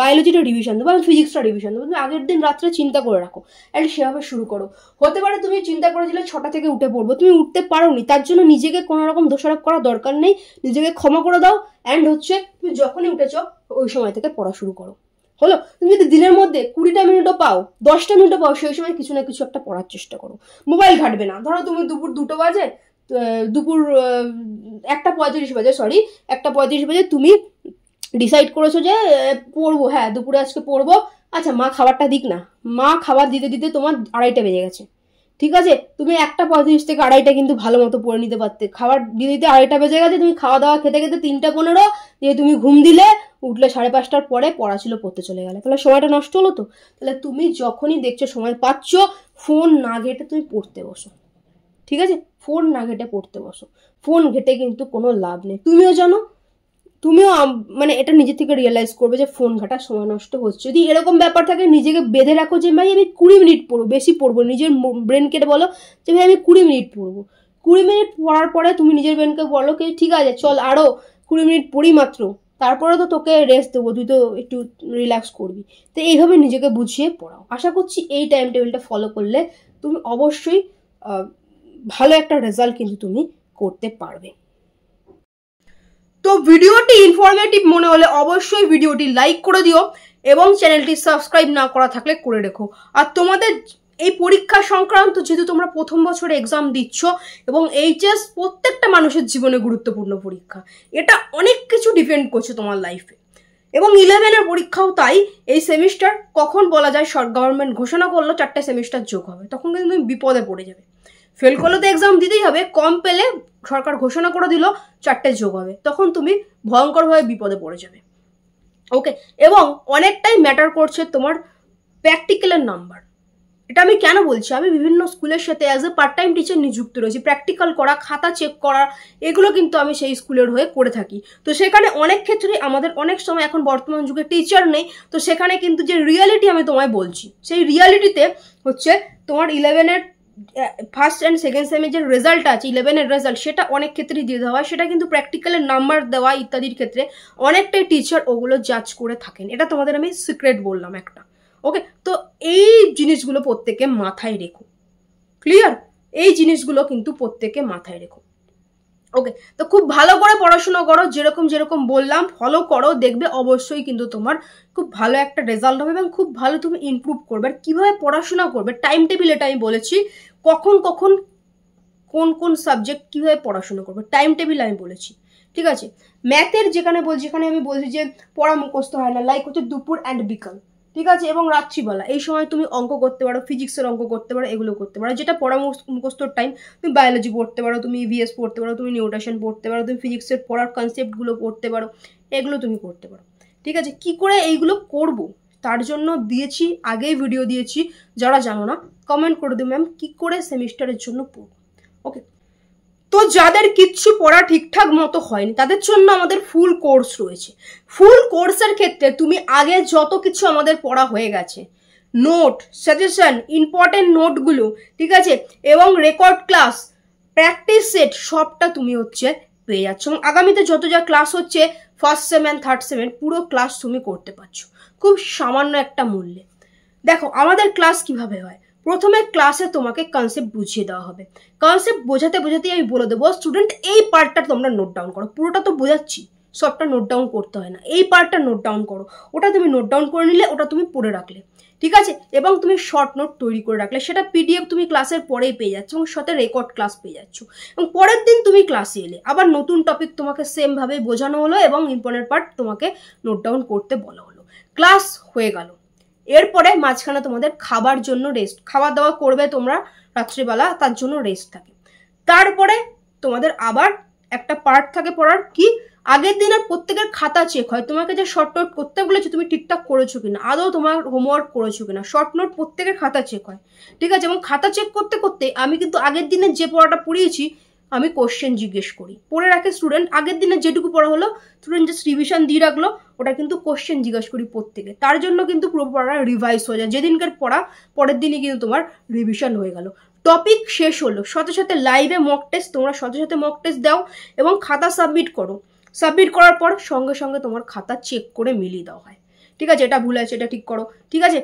বায়োলজিটা রিভিশন দেবো, আমি ফিজিক্সটা রিভিশন দেবো, তুমি আগের দিন রাত্রে চিন্তা করে রাখো, অ্যান্ড সেভাবে শুরু করো। হতে পারে তুমি চিন্তা করেছিলে 6টা থেকে উঠে পড়বো, তুমি উঠতে পারোনি, তার জন্য নিজেকে কোনো রকম দোষারোপ করার দরকার নেই, নিজেকে ক্ষমা করে দাও, অ্যান্ড হচ্ছে তুমি যখনই উঠেছ ওই সময় থেকে পড়া শুরু করো। হলো, তুমি যদি দিনের মধ্যে 20টা মিনিটও পাও, 10টা মিনিটও পাও, সেই সময় কিছু না কিছু একটা পড়ার চেষ্টা করো। মোবাইল ঘাটবে না। ধরো তুমি দুপুর 2টো বাজে, দুপুর 1:35 বাজে, 1:35 বাজে তুমি ডিসাইড করেছো যে পড়বো, হ্যাঁ দুপুরে আজকে পড়বো, আচ্ছা মা খাবারটা দিক না, মা খাবার দিতে দিতে তোমার 2:30 বেজে গেছে, ঠিক আছে, তুমি 1:35 থেকে 2:30 কিন্তু ভালো মতো পড়ে নিতে পারতে, খাবার দিতে দিতে 2:30 বেজে গেছে, তুমি খাওয়া দাওয়া খেতে খেতে 3:15 দিয়ে তুমি ঘুম দিলে, উঠলে 5:30টার পরে পড়া ছিল পড়তে চলে গেলে, তাহলে সময়টা নষ্ট হলো তো। তাহলে তুমি যখনই দেখছো সময় পাচ্ছ, ফোন না ঘেটে তুমি পড়তে বসো, ঠিক আছে, ফোন না ঘেটে পড়তে বসো। ফোন ঘেটে কিন্তু কোনো লাভ নেই, তুমিও মানে এটা নিজে থেকে রিয়েলাইজ করবে যে ফোন ঘাটার সময় নষ্ট হচ্ছে। যদি এরকম ব্যাপার থাকে নিজেকে বেঁধে রাখো যে ভাই আমি 20 মিনিট পড়বো, বেশি পড়বো, নিজের ব্রেনকে বলো যে ভাই আমি 20 মিনিট পড়বো। 20 মিনিট পড়ার পরে তুমি নিজের ব্রেনকে বলো কি ঠিক আছে চল আরো 20 মিনিট পড়ি মাত্র, তারপরে তো তোকে রেস্ট দেবো, তুই তো একটু রিল্যাক্স করবি। তো এইভাবে নিজেকে বুঝিয়ে পড়াও। আশা করছি এই টাইম টেবিলটা ফলো করলে তুমি অবশ্যই ভালো একটা রেজাল্ট কিন্তু তুমি করতে পারবে। তো ভিডিওটি ইনফরমেটিভ মনে হলে অবশ্যই ভিডিওটি লাইক করে দিও, এবং চ্যানেলটি সাবস্ক্রাইব না করা থাকলে করে রেখো। আর তোমাদের এই পরীক্ষা সংক্রান্ত, যেহেতু তোমরা প্রথম বছরে এক্সাম দিচ্ছ, এবং এইচএস প্রত্যেকটা মানুষের জীবনে গুরুত্বপূর্ণ পরীক্ষা, এটা অনেক কিছু ডিপেন্ড করছে তোমার লাইফে, এবং 11-এর পরীক্ষাও তাই। এই সেমিস্টার কখন বলা যায় গভর্নমেন্ট ঘোষণা করলো 4টে সেমিস্টার যোগ হবে, তখন কিন্তু তুমি বিপদে পড়ে যাবে। ফেল করলে তো এক্সাম দিতেই হবে, কম পেলে সরকার ঘোষণা করে দিল 4টে যোগ হবে, তখন তুমি ভয়ঙ্করভাবে বিপদে পড়ে যাবে। ওকে, এবং অনেকটাই ম্যাটার করছে তোমার প্র্যাকটিক্যালের নাম্বার। এটা আমি কেন বলছি, আমি বিভিন্ন স্কুলের সাথে as a part time teacher নিযুক্ত রয়েছি। প্র্যাকটিক্যাল করা, খাতা চেক করা, এগুলো কিন্তু আমি সেই স্কুলের হয়ে করে থাকি। তো সেখানে অনেক ক্ষেত্রে আমাদের অনেক সময় এখন বর্তমান যুগে টিচার নেই, তো সেখানে কিন্তু যে রিয়ালিটি আমি তোমায় বলছি, সেই রিয়ালিটিতে হচ্ছে তোমার 11-এর ফার্স্ট অ্যান্ড সেকেন্ড সেমের যে রেজাল্ট আছে, 11-এর রেজাল্ট, সেটা অনেক ক্ষেত্রেই দিয়ে দেওয়া হয়। সেটা কিন্তু প্র্যাকটিক্যালের নাম্বার দেওয়া ইত্যাদির ক্ষেত্রে অনেকটাই টিচার ওগুলো জাজ করে থাকেন। এটা তোমাদের আমি সিক্রেট বললাম একটা। ওকে, তো এই জিনিসগুলো প্রত্যেকে মাথায় রেখো, ক্লিয়ার? এই জিনিসগুলো কিন্তু প্রত্যেকে মাথায় রেখো। ওকে, তো খুব ভালো করে পড়াশোনা করো, যেরকম বললাম ফলো করো, দেখবে অবশ্যই কিন্তু তোমার খুব ভালো একটা রেজাল্ট হবে, এবং খুব ভালো তুমি ইমপ্রুভ করবে। আর কীভাবে পড়াশোনা করবে, টাইম টেবিল এটা আমি বলেছি, কখন কোন সাবজেক্ট কীভাবে পড়াশোনা করবে, টাইম টেবিল আমি বলেছি। ঠিক আছে। ম্যাথের যেখানে আমি বলছি যে পড়া মুখস্থ হয় না, লাইক হচ্ছে দুপুর অ্যান্ড বিকাল, ঠিক আছে, এবং রাত্রিবেলা, এই সময় তুমি অঙ্ক করতে পারো, ফিজিক্সের অঙ্ক করতে পারো, এগুলো করতে পারো। যেটা পড়া মুখস্থর টাইম, তুমি বায়োলজি পড়তে পারো, তুমি ইভিএস পড়তে পারো, তুমি নিউট্রিশন পড়তে পারো, তুমি ফিজিক্সের পড়ার কনসেপ্টগুলো পড়তে পারো, এগুলো তুমি করতে পারো। ঠিক আছে, কি করে এইগুলো করবো তার জন্য দিয়েছি, আগেই ভিডিও দিয়েছি, যারা জানো না কমেন্ট করে দিও ম্যাম কি করে সেমিস্টারের জন্য পড়বো। ওকে, তো যাদের কিচ্ছু পড়া ঠিকঠাক মতো হয়নি তাদের জন্য আমাদের ফুল কোর্স রয়েছে। ফুল কোর্সের ক্ষেত্রে তুমি আগে যত কিছু আমাদের পড়া হয়ে গেছে, নোট, সাজেশন, ইম্পর্টেন্ট নোটগুলো, ঠিক আছে, এবং রেকর্ড ক্লাস, প্র্যাকটিস সেট, সবটা তুমি হচ্ছে পেয়ে যাচ্ছ। এবং আগামীতে যত যা ক্লাস হচ্ছে ফার্স্ট সেম অ্যান্ড থার্ড সেমের পুরো ক্লাস তুমি করতে পারছো খুব সামান্য একটা মূল্যে। দেখো আমাদের ক্লাস কিভাবে হয়, প্রথমে ক্লাসে তোমাকে কনসেপ্ট বুঝিয়ে দেওয়া হবে। কনসেপ্ট বোঝাতেই আমি বলে দেবো স্টুডেন্ট এই পার্টটা তোমরা নোট ডাউন করো, পুরোটা তো বোঝাচ্ছি, সবটা নোট ডাউন করতে হয় না, এই পার্টটা নোট ডাউন করো, ওটা তুমি নোট ডাউন করে নিলে, ওটা তুমি পড়ে রাখলে, ঠিক আছে, এবং তুমি শর্ট নোট তৈরি করে রাখলে, সেটা পিডিএফ তুমি ক্লাসের পরেই পেয়ে যাচ্ছ এবং সাথে রেকর্ড ক্লাস পেয়ে যাচ্ছ। এবং পরের দিন তুমি ক্লাসে এলে আবার নতুন টপিক তোমাকে সেম ভাবে বোঝানো হলো এবং ইম্পর্টেন্ট পার্ট তোমাকে নোট ডাউন করতে বলা হলো, ক্লাস হয়ে গেল। এরপরে মাঝখানে তোমাদের খাবার জন্য রেস্ট, খাওয়া দাওয়া করবে তোমরা রাত্রিবেলা, তার জন্য রেস্ট থাকে। তারপরে তোমাদের আবার একটা পার্ট থাকে পড়ার, কি আগের দিনের প্রত্যেকের খাতা চেক হয়, তোমাকে যে শর্ট নোট করতে বলেছে তুমি ঠিকঠাক করেছো কিনা, আদৌ তোমার হোমওয়ার্ক করেছো কিনা, শর্ট নোট প্রত্যেকের খাতা চেক হয়, ঠিক আছে। এবং খাতা চেক করতে করতে আমি কিন্তু আগের দিনে যে পড়াটা পড়িয়েছি আমি কোশ্চেন জিজ্ঞেস করি, পড়ে রাখে স্টুডেন্ট, আগের দিনে যেটুকু পড়া হলো স্টুডেন্ট জাস্ট রিভিশন দিয়ে রাখলো, ওটা কিন্তু কোশ্চেন জিজ্ঞেস করি প্রত্যেকে, তার জন্য কিন্তু পুরো পড়া রিভাইজ হয়ে যায়, যেদিনকার পড়া পরের দিনই কিন্তু তোমার রিভিশন হয়ে গেল। টপিক শেষ হলো, সাথে সাথে লাইভে মক টেস্ট, তোমরা সাথে সাথে মক টেস্ট দাও এবং খাতা সাবমিট করো, সাবমিট করার পর সঙ্গে সঙ্গে তোমার খাতা চেক করে মিলিয়ে দেওয়া হয়, ঠিক আছে, এটা ভুল আছে এটা ঠিক করো, ঠিক আছে,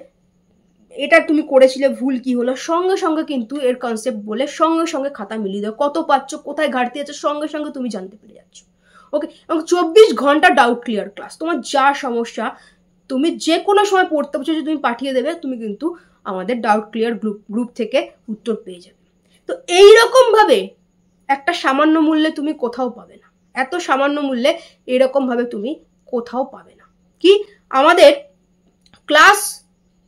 এটা তুমি করেছিলে ভুল কি হলো, সঙ্গে সঙ্গে কিন্তু এর কনসেপ্ট বলে সঙ্গে সঙ্গে খাতা মিলিয়ে দাও, কত পাচ্ছ, কোথায় ঘাটতি আছে, সঙ্গে সঙ্গে তুমি জানতে পেরে যাচ্ছ। ওকে, এবং 24 ঘন্টা ডাউট ক্লিয়ার ক্লাস, তোমার যা সমস্যা তুমি যে কোনো সময় পড়তে পারছো, যে তুমি পাঠিয়ে দেবে, তুমি কিন্তু আমাদের ডাউট ক্লিয়ার গ্রুপ থেকে উত্তর পেয়ে যাবে। তো এইরকম ভাবে একটা সামান্য মূল্যে তুমি কোথাও পাবে না, এত সামান্য মূল্যে এরকম ভাবে তুমি কোথাও পাবে না। কি আমাদের ক্লাস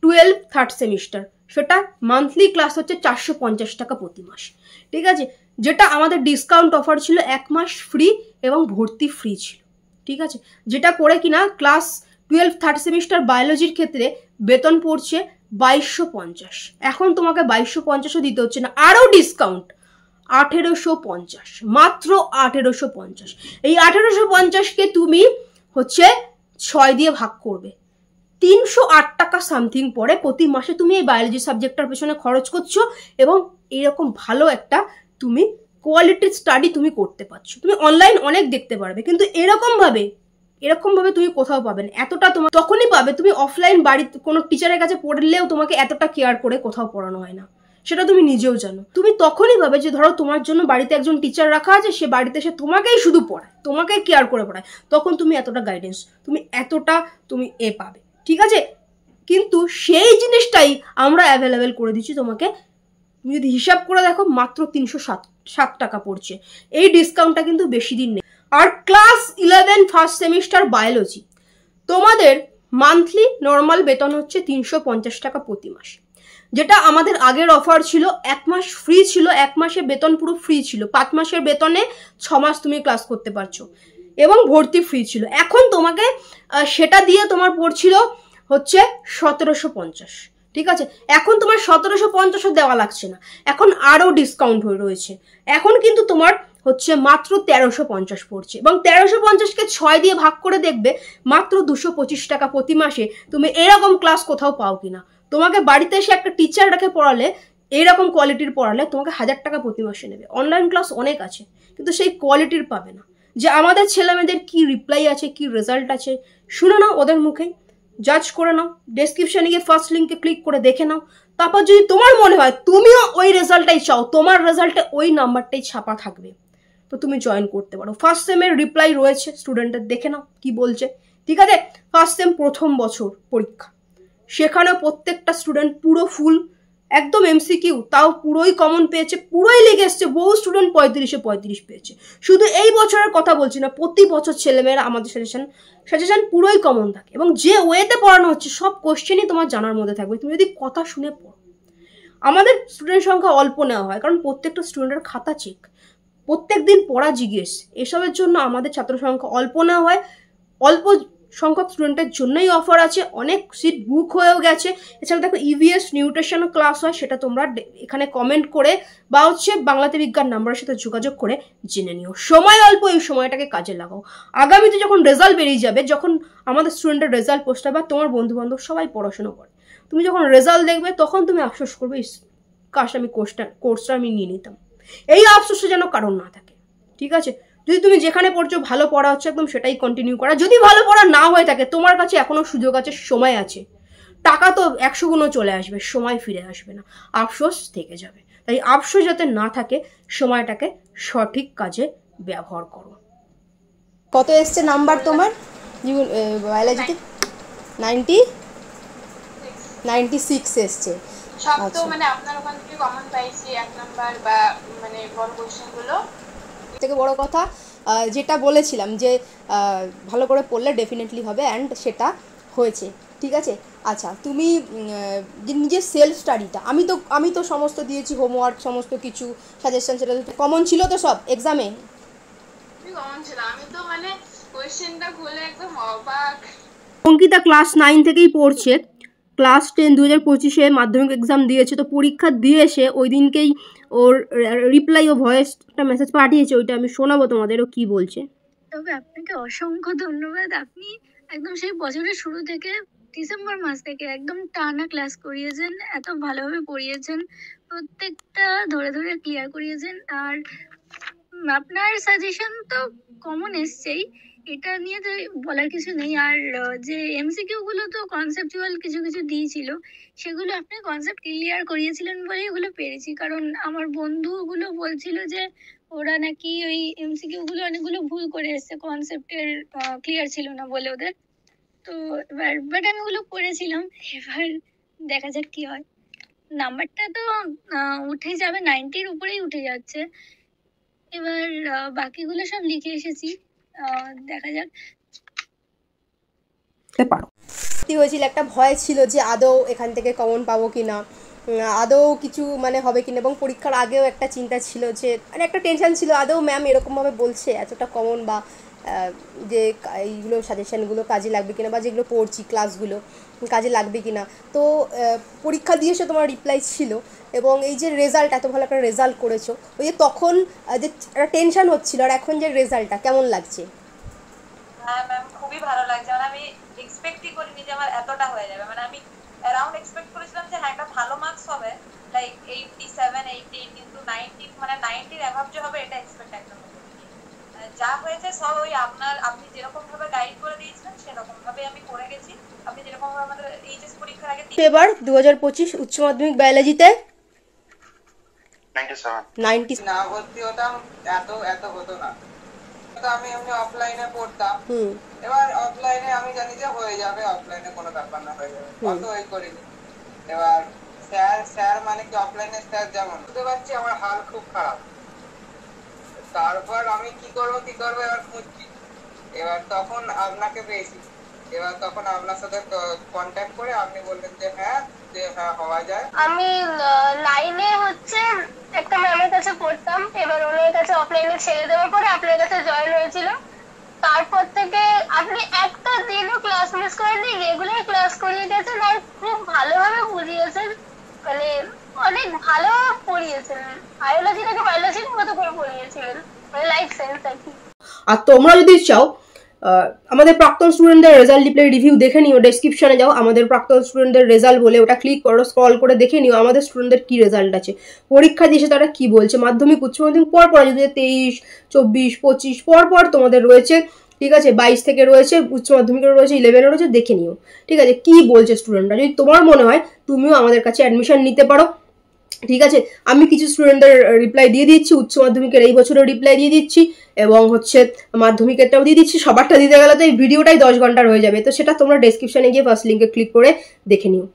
12 থার্ড সেমিস্টার, সেটা মান্থলি ক্লাস হচ্ছে 450 টাকা প্রতি মাস, ঠিক আছে, যেটা আমাদের ডিসকাউন্ট অফার ছিল, 1 মাস ফ্রি এবং ভর্তি ফ্রি ছিল, ঠিক আছে, যেটা করে কিনা ক্লাস 12 থার্ড সেমিস্টার বায়োলজির ক্ষেত্রে বেতন পড়ছে 2250, এখন তোমাকে 2250ও দিতে হচ্ছে না, আরও ডিসকাউন্ট 1850, মাত্র 1850। এই 1850কে তুমি হচ্ছে 6 দিয়ে ভাগ করবে, 308 টাকা সামথিং পরে প্রতি মাসে তুমি এই বায়োলজি সাবজেক্টটার পেছনে খরচ করছো এবং এরকম ভালো একটা তুমি কোয়ালিটির স্টাডি তুমি করতে পারছো। তুমি অনলাইন অনেক দেখতে পারবে, কিন্তু এরকম ভাবে তুমি কোথাও পাবে না, এতটা তোমার তখনই পাবে তুমি অফলাইন বাড়িতে কোনো টিচারের কাছে পড়লেও তোমাকে এতটা কেয়ার করে কোথাও পড়ানো হয় না, সেটা তুমি নিজেও জানো। তুমি তখনই ভাবে যে ধরো তোমার জন্য বাড়িতে একজন টিচার রাখা আছে, সে বাড়িতে এসে তোমাকেই শুধু পড়ায়, তোমাকেই কেয়ার করে পড়ায়, তখন তুমি এতটা গাইডেন্স, তুমি এতটা তুমি পাবে, ঠিক আছে। কিন্তু সেই জিনিসটাই আমরা অ্যাভেলেবেল করে দিচ্ছি তোমাকে, তুমি যদি হিসাব করে দেখো মাত্র 307 টাকা পড়ছে, এই ডিসকাউন্টটা কিন্তু বেশি দিন নেই। আর ক্লাস 11 ফার্স্ট সেমিস্টার বায়োলজি তোমাদের মান্থলি নর্মাল বেতন হচ্ছে 350 টাকা প্রতি মাস, যেটা আমাদের আগের অফার ছিল, 1 মাস ফ্রি ছিল, 1 মাসের বেতন পুরো ফ্রি ছিল, 5 মাসের বেতনে 6 মাস তুমি ক্লাস করতে পারছো এবং ভর্তি ফ্রি ছিল। এখন তোমাকে সেটা দিয়ে তোমার পড়ছিল হচ্ছে 1750, ঠিক আছে, এখন তোমার 1750 দেওয়া লাগছে না, এখন আরও ডিসকাউন্ট হয়ে রয়েছে, এখন কিন্তু তোমার হচ্ছে মাত্র 1350 পড়ছে, এবং 1350কে 6 দিয়ে ভাগ করে দেখবে মাত্র 225 টাকা প্রতি মাসে তুমি এরকম ক্লাস কোথাও পাও কিনা। তোমাকে বাড়িতে এসে একটা টিচার রেখে পড়ালে, এইরকম কোয়ালিটির পড়ালে তোমাকে 1000 টাকা প্রতি মাসে নেবে, অনলাইন ক্লাস অনেক আছে কিন্তু সেই কোয়ালিটির পাবে না। যে আমাদের ছেলেমেয়েদের কি রিপ্লাই আছে, কি রেজাল্ট আছে, শুনে নাও ওদের মুখেই, জাজ করে নাও, ডেসক্রিপশনে গিয়ে ফার্স্ট লিঙ্কে ক্লিক করে দেখে নাও, তারপর যদি তোমার মনে হয় তুমিও ওই রেজাল্টটাই চাও, তোমার রেজাল্টে ওই নাম্বারটাই ছাপা থাকবে, তো তুমি জয়েন করতে পারো। ফার্স্ট সেমের রিপ্লাই রয়েছে স্টুডেন্টের, দেখে নাও কি বলছে, ঠিক আছে। ফার্স্ট সেম প্রথম বছর পরীক্ষা, সেখানে প্রত্যেকটা স্টুডেন্ট পুরো ফুল একদম এমসিকিউ, তাও পুরোই কমন পেয়েছে, পুরোই লিখে এসছে। বহু স্টুডেন্ট 35 পেয়েছে। শুধু এই বছরের কথা বলছি না, প্রতি বছর ছেলেমেয়েরা আমাদের সাজেশন পুরোই কমন থাকে, এবং যে ওয়েতে পড়ানো হচ্ছে সব কোশ্চেনই তোমার জানার মধ্যে থাকবে, তুমি যদি কথা শুনে পড়ো। আমাদের স্টুডেন্ট সংখ্যা অল্প নেওয়া হয়, কারণ প্রত্যেকটা স্টুডেন্টের খাতা চেক, প্রত্যেক দিন পড়া জিজ্ঞেস, এসবের জন্য আমাদের ছাত্র সংখ্যা অল্প নেওয়া হয়। অল্প সংখ্যক স্টুডেন্টের জন্যই অফার আছে, অনেক সিট বুক হয়েও গেছে। এছাড়া দেখো ইভিএস নিউট্রিশন ক্লাস হয়, সেটা তোমরা এখানে কমেন্ট করে বা হচ্ছে বাংলাতে বিজ্ঞান নাম্বারের সাথে যোগাযোগ করে জেনে নিও। সময় অল্প, এই সময়টাকে কাজে লাগাও। আগামীতে যখন রেজাল্ট বেরিয়ে যাবে, যখন আমাদের স্টুডেন্টের রেজাল্ট পোস্ট হবে, তোমার বন্ধু বান্ধব সবাই পড়াশোনা করে, তুমি যখন রেজাল্ট দেখবে তখন তুমি আফসোস করবে, কাশ আমি কোর্সটা আমি নিয়ে নিতাম। এই আফসোসটা যেন কারণ না থাকে, ঠিক আছে? যদি তুমি যেখানে পড়ছো ভালো পড়া হচ্ছে, একদম সেটাই কন্টিনিউ করা। যদি ভালো পড়া না হয়ে থাকে, তোমার কাছে এখনো সুযোগ আছে, সময় আছে। টাকা তো 100 গুণও চলে আসবে, সময় ফিরে আসবে না, আফসোস থেকে যাবে। তাই আফসোস যাতে না থাকে, সময়টাকে সঠিক কাজে ব্যবহার করো। কত এসছে নাম্বার তোমার বায়োলজিতে? 96 এসছে। সব তো মানে আপনার ওখান থেকে কমন পাইছি, এক নাম্বার বা মানে বড় কোশ্চেনগুলো। থেকে বড় কথা যেটা বলেছিলাম যে ভালো করে পড়লে ডেফিনেটলি হবে, অ্যান্ড সেটা হয়েছে, ঠিক আছে? আচ্ছা, তুমি নিজের সেলফ স্টাডিটা, আমি তো সমস্ত দিয়েছি, হোমওয়ার্ক সমস্ত কিছু সাজেশন, সেটা কমন ছিল তো সব এক্সামে? কমন ছিল, আমি তো মানে কোশ্চেনটা খুলে একদম অবাক। অঙ্কিতা ক্লাস 9 থেকেই পড়ছে, ক্লাস 10 2025-এ মাধ্যমিক এক্সাম দিয়েছে। তো পরীক্ষা দিয়ে এসে ওই দিনকেই ওর রিপ্লাই ও ভয়েসটা মেসেজ পাঠিয়েছে, ওইটা আমি শোনাবো তোমাদেরও কি বলছে। তবে আপনাকে অসংখ্য ধন্যবাদ। আপনি একদম সেই বছরের শুরু থেকে ডিসেম্বর মাস থেকে একদম টানা ক্লাস করিয়েছেন, এত ভালোভাবে পড়িয়েছেন, প্রত্যেকটা ধরে ধরে ক্লিয়ার করিয়েছেন। আর আপনার সাজেশন তো কমন এসছেই, এটা নিয়ে তো বলার কিছু নেই। আর যে এমসিকিউ গুলো তো কনসেপচুয়াল কিছু কিছু দিয়েছিল, সেগুলো আপনি কনসেপ্ট ক্লিয়ার করিয়েছিলেন বলেই ওগুলো পেরেছি। কারণ আমার বন্ধুগুলো বলছিল যে ওরা নাকি ওই এমসিকিউ গুলো অনেকগুলো ভুল করে এসছে, কনসেপ্টের ক্লিয়ার ছিল না বলে ওদের। তো এবার বাট আমি ওগুলো করেছিলাম, এবার দেখা যাক কি হয়। নাম্বারটা তো উঠে যাবে, 90-র উপরেই উঠে যাচ্ছে। এবার বাকিগুলো সব লিখে এসেছি, দেখা যাক। হয়েছিল একটা ভয় ছিল যে আদৌ এখান থেকে কমন পাবো কিনা, আদৌ কিছু মানে হবে কিনা, এবং পরীক্ষার আগেও একটা চিন্তা ছিল যে মানে একটা টেনশন ছিল, আদৌ ম্যাম এরকমভাবে বলছে এতটা কমন, বা যে এইগুলো সাজেশনগুলো কাজে লাগবে কিনা, বা যেগুলো পড়ছি ক্লাসগুলো কাজে লাগবে কিনা। তো পরীক্ষা দিয়ে এসে তোমার রিপ্লাই ছিল, এবং এই যে রেজাল্ট, এত ভালো একটা রেজাল্ট করেছো, ওই যে তখন যে একটা টেনশন হচ্ছিল, আর এখন যে রেজাল্টটা কেমন লাগছে? হ্যাঁ ম্যাম, খুবই ভালো লাগছে। মানে আমি এক্সপেক্টই করিনি যে আমার এতটা হয়ে যাবে। মানে আমি অ্যারাউন্ড এক্সপেক্ট করেছিলাম যে হ্যাঁ একটা ভালো মার্কস হবে, লাইক 87 80, কিন্তু 90 মানে 90-র অ্যাভাব যে হবে এটা এক্সপেক্ট একদম করিনি। যা হয়েছে সব ওই আপনি যেরকম ভাবে গাইড করে দিয়েছিলেন সেরকম ভাবে আমি করে গেছি। আপনি যেরকম ভাবে আমাদের এইচএস পরীক্ষার আগে এবার 2025 উচ্চ মাধ্যমিক বায়োলজিতে 97 না ভর্তি হতাম, এত হতো না। আমি এমনি অফলাইনে পড়তাম, এবার অফলাইনে আমি জানি যে হয়ে যাবে, অফলাইনে কোনো ব্যাপার না, হয়ে যাবে, অত ওই করিনি। এবার স্যার মানে কি অফলাইনে স্যার যেমন, বুঝতে পারছি আমার হাল খুব খারাপ। তারপর আমি কি করবো এবার খুঁজছি, এবার তখন আপনাকে পেয়েছি। এবার তখন আপনার সাথে কন্ট্যাক্ট করে আপনি বললেন যে হ্যাঁ হওয়া যায়। আমি 9-এ হচ্ছে একটা ম্যামের কাছে পড়তাম, এবার ওনার কাছে অফলাইনে ছেড়ে দেওয়ার পরে আপনার কাছে জয়েন হয়েছিল। তারপর থেকে আপনি একটা দিনও ক্লাস মিস করেননি, রেগুলার ক্লাস করিয়ে গেছেন, আর খুব ভালোভাবে বুঝিয়েছেন, মানে অনেক ভালো পড়িয়েছেন। বায়োলজিটাকে বায়োলজির মতো করে পড়িয়েছিলেন, মানে লাইফ সায়েন্স আর কি। আর তোমরা যদি চাও আমাদের প্রাক্তন স্টুডেন্টদের রেজাল্ট রিভিউ দেখে নিও, ডেসক্রিপশনে যাও, আমাদের প্রাক্তন স্টুডেন্টদের রেজাল্ট বলে ওটা ক্লিক করো, স্ক্রল করে দেখে নিও আমাদের স্টুডেন্টদের কি রেজাল্ট আছে, পরীক্ষা দিয়েছে তারা কি বলছে, মাধ্যমিক উচ্চ মাধ্যমিক পর যদি 23 24 25 পর তোমাদের রয়েছে, ঠিক আছে, 22 থেকে রয়েছে, উচ্চ মাধ্যমিকের রয়েছে, 11 রয়েছে, দেখে নিও, ঠিক আছে, কি বলছে স্টুডেন্টরা। যদি তোমার মনে হয় তুমিও আমাদের কাছে অ্যাডমিশন নিতে পারো, ঠিক আছে। আমি কিছু স্টুডেন্টদের রিপ্লাই দিয়ে দিচ্ছি, উচ্চ মাধ্যমিকের এই বছরের রিপ্লাই দিয়ে দিচ্ছি, এবং হচ্ছে মাধ্যমিকেরটাও দিয়ে দিচ্ছি। সবারটা দিতে গেলে তো এই ভিডিওটাই 10 ঘন্টার হয়ে যাবে, তো সেটা তোমরা ডেসক্রিপশনে গিয়ে ফার্স্ট লিঙ্কে ক্লিক করে দেখে নিও।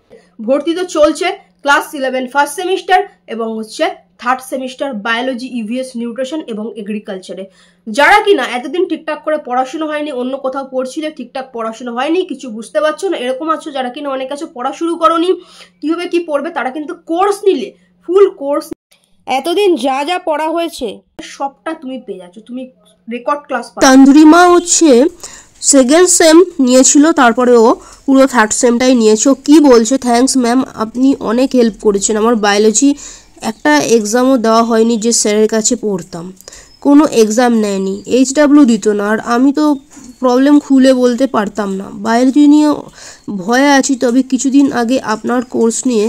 ভর্তি তো চলছে, ক্লাস 11 ফার্স্ট সেমিস্টার এবং হচ্ছে third semester biology, EVS, nutrition এবং এগ্রিকালচারে। যারা কিনা এতদিন ঠিকঠাক করে পড়াশোনা হয়নি, অন্য কোথাও পড়ছিলে, ঠিকঠাক পড়াশোনা হয়নি, কিছু বুঝতে পারছো না, এরকম আছো, যারা কিনা অনেক কাছে পড়া শুরু করোনি, কিভাবে কি পড়বে, তারা কিন্তু কোর্স নিলে, ফুল কোর্স এতদিন যা যা পড়া হয়েছে সবটা তুমি পেয়ে যাচ্ছ, তুমি রেকর্ড ক্লাস। তান্দুরিমা হচ্ছে সেকেন্ড সেম নিয়েছিল, তারপরে ও পুরো থার্ড সেমটাই নিয়েছে। ও কী বলছে, থ্যাঙ্কস ম্যাম, আপনি অনেক হেল্প করেছেন। আমার বায়োলজি একটা এক্সামও দেওয়া হয়নি যে স্যারের কাছে পড়তাম, কোনো এক্সাম নেয়নি, HW দিত না, আর আমি তো প্রবলেম খুলে বলতে পারতাম না। বায়োলজি নিয়ে ভয়ে আছি, তবে কিছুদিন আগে আপনার কোর্স নিয়ে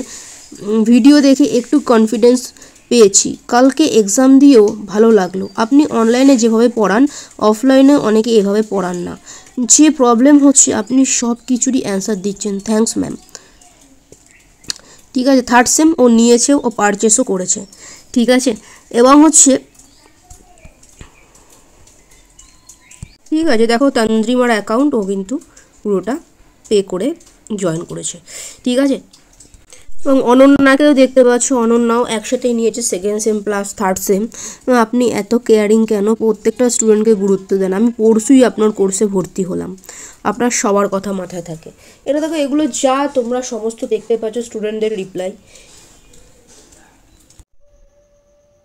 ভিডিও দেখে একটু কনফিডেন্স পেয়েছি। কালকে এক্সাম দিয়েও ভালো লাগলো। আপনি অনলাইনে যেভাবে পড়ান, অফলাইনে অনেকে এভাবে পড়ান না। যে প্রবলেম হচ্ছে আপনি সব কিছুরই অ্যান্সার দিচ্ছেন। Thanks ma'am. ঠিক আছে, থার্ড সেম ও নিয়েছে, ও পারচেসও করেছে। ঠিক আছে, এবং হচ্ছে ঠিক আছে, দেখো তান্দ্রিমার অ্যাকাউন্ট ও কিন্তু পুরোটা পে করে জয়েন করেছে। ঠিক আছে, এবং অনন্যাকেও দেখতে পাচ্ছ, অনন্যাও একসাথেই নিয়েছে second same plus third same. আপনি এত কেয়ারিং কেন? প্রত্যেকটা স্টুডেন্টকে গুরুত্ব দেন। আমি পরশুই আপনার কোর্সে ভর্তি হলাম, আপনার সবার কথা মাথায় থাকে। এটা দেখো, এগুলো যা তোমরা সমস্ত দেখতে পাচ্ছ স্টুডেন্টদের রিপ্লাই।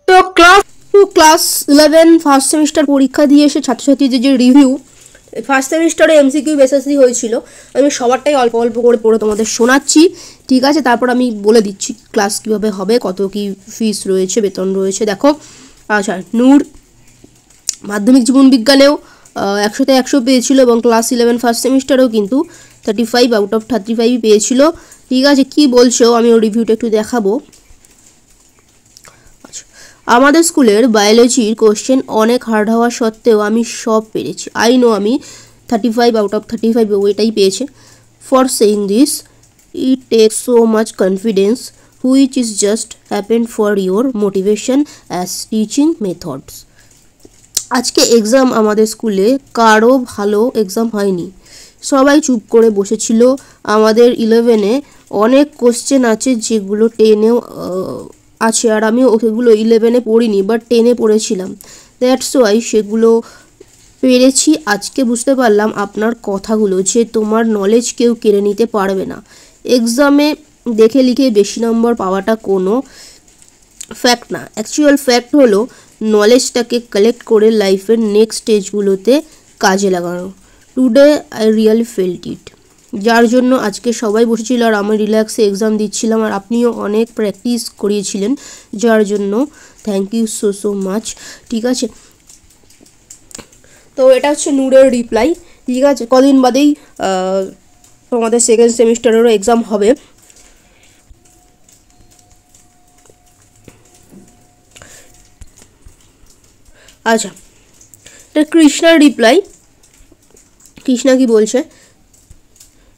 তো ক্লাস 11 ফার্স্ট সেমিস্টার পরীক্ষা দিয়ে এসে ছাত্রছাত্রীদের যে রিভিউ, ফার্স্ট সেমিস্টারে MCQ বেসিসই হয়েছিল। আমি সবারটাই অল্প অল্প করে পড়ে তোমাদের শোনাচ্ছি। ঠিক আছে, তারপর আমি বলে দিচ্ছি ক্লাস কীভাবে হবে, কত কি ফিস রয়েছে, বেতন রয়েছে। দেখো, আচ্ছা, নূর মাধ্যমিক জীবন বিজ্ঞানেও 100তে 100 পেয়েছিল, এবং ক্লাস 11 ফার্স্ট সেমিস্টারেও কিন্তু 35 আউট অফ 35 পেয়েছিল। ঠিক আছে, কি বলছো আমি ওর রিভিউটা একটু দেখাবো। আচ্ছা, আমাদের স্কুলের বায়োলজির কোশ্চেন অনেক হার্ড হওয়া সত্ত্বেও আমি সব পেরেছি। আই নো আমি 35 আউট অফ 35 ওইটাই পেয়েছে। For saying this it takes so much confidence which is just happened for your motivation as teaching methods. আজকে এক্সাম আমাদের স্কুলে কারো ভালো এক্সাম হয়নি, সবাই চুপ করে বসেছিল। আমাদের 11-এ অনেক কোশ্চেন আছে যেগুলো 10-এও আছে, আর আমি ওগুলো 11-এ পড়িনি, বাট 10-এ পড়েছিলাম। দ্যাটস ওয়াই সেগুলো পেরেছি। আজকে বুঝতে পারলাম আপনার কথাগুলো, যে তোমার নলেজ কেউ কেড়ে নিতে পারবে না। এক্সামে দেখে লিখে বেশি নম্বর পাওয়াটা কোনো ফ্যাক্ট না। অ্যাকচুয়াল ফ্যাক্ট হলো নলেজটাকে কালেক্ট করে লাইফের নেক্সট স্টেজগুলোতে কাজে লাগানো। টুডে আই রিয়েলি ফেল্ট ইট। যার জন্য আজকে সবাই বসেছিল, আর আমি রিল্যাক্সে এক্সাম দিচ্ছিলাম, আর আপনিও অনেক প্র্যাকটিস করিয়েছিলেন, যার জন্য থ্যাংক ইউ সো মাচ। ঠিক আছে, তো এটা হচ্ছে নূরের রিপ্লাই। ঠিক আছে, কদিন বাদেই তোমাদের সেকেন্ড সেমিস্টারেরও এক্সাম হবে। আচ্ছা, এটা কৃষ্ণার রিপ্লাই। কৃষ্ণা কি বলছে,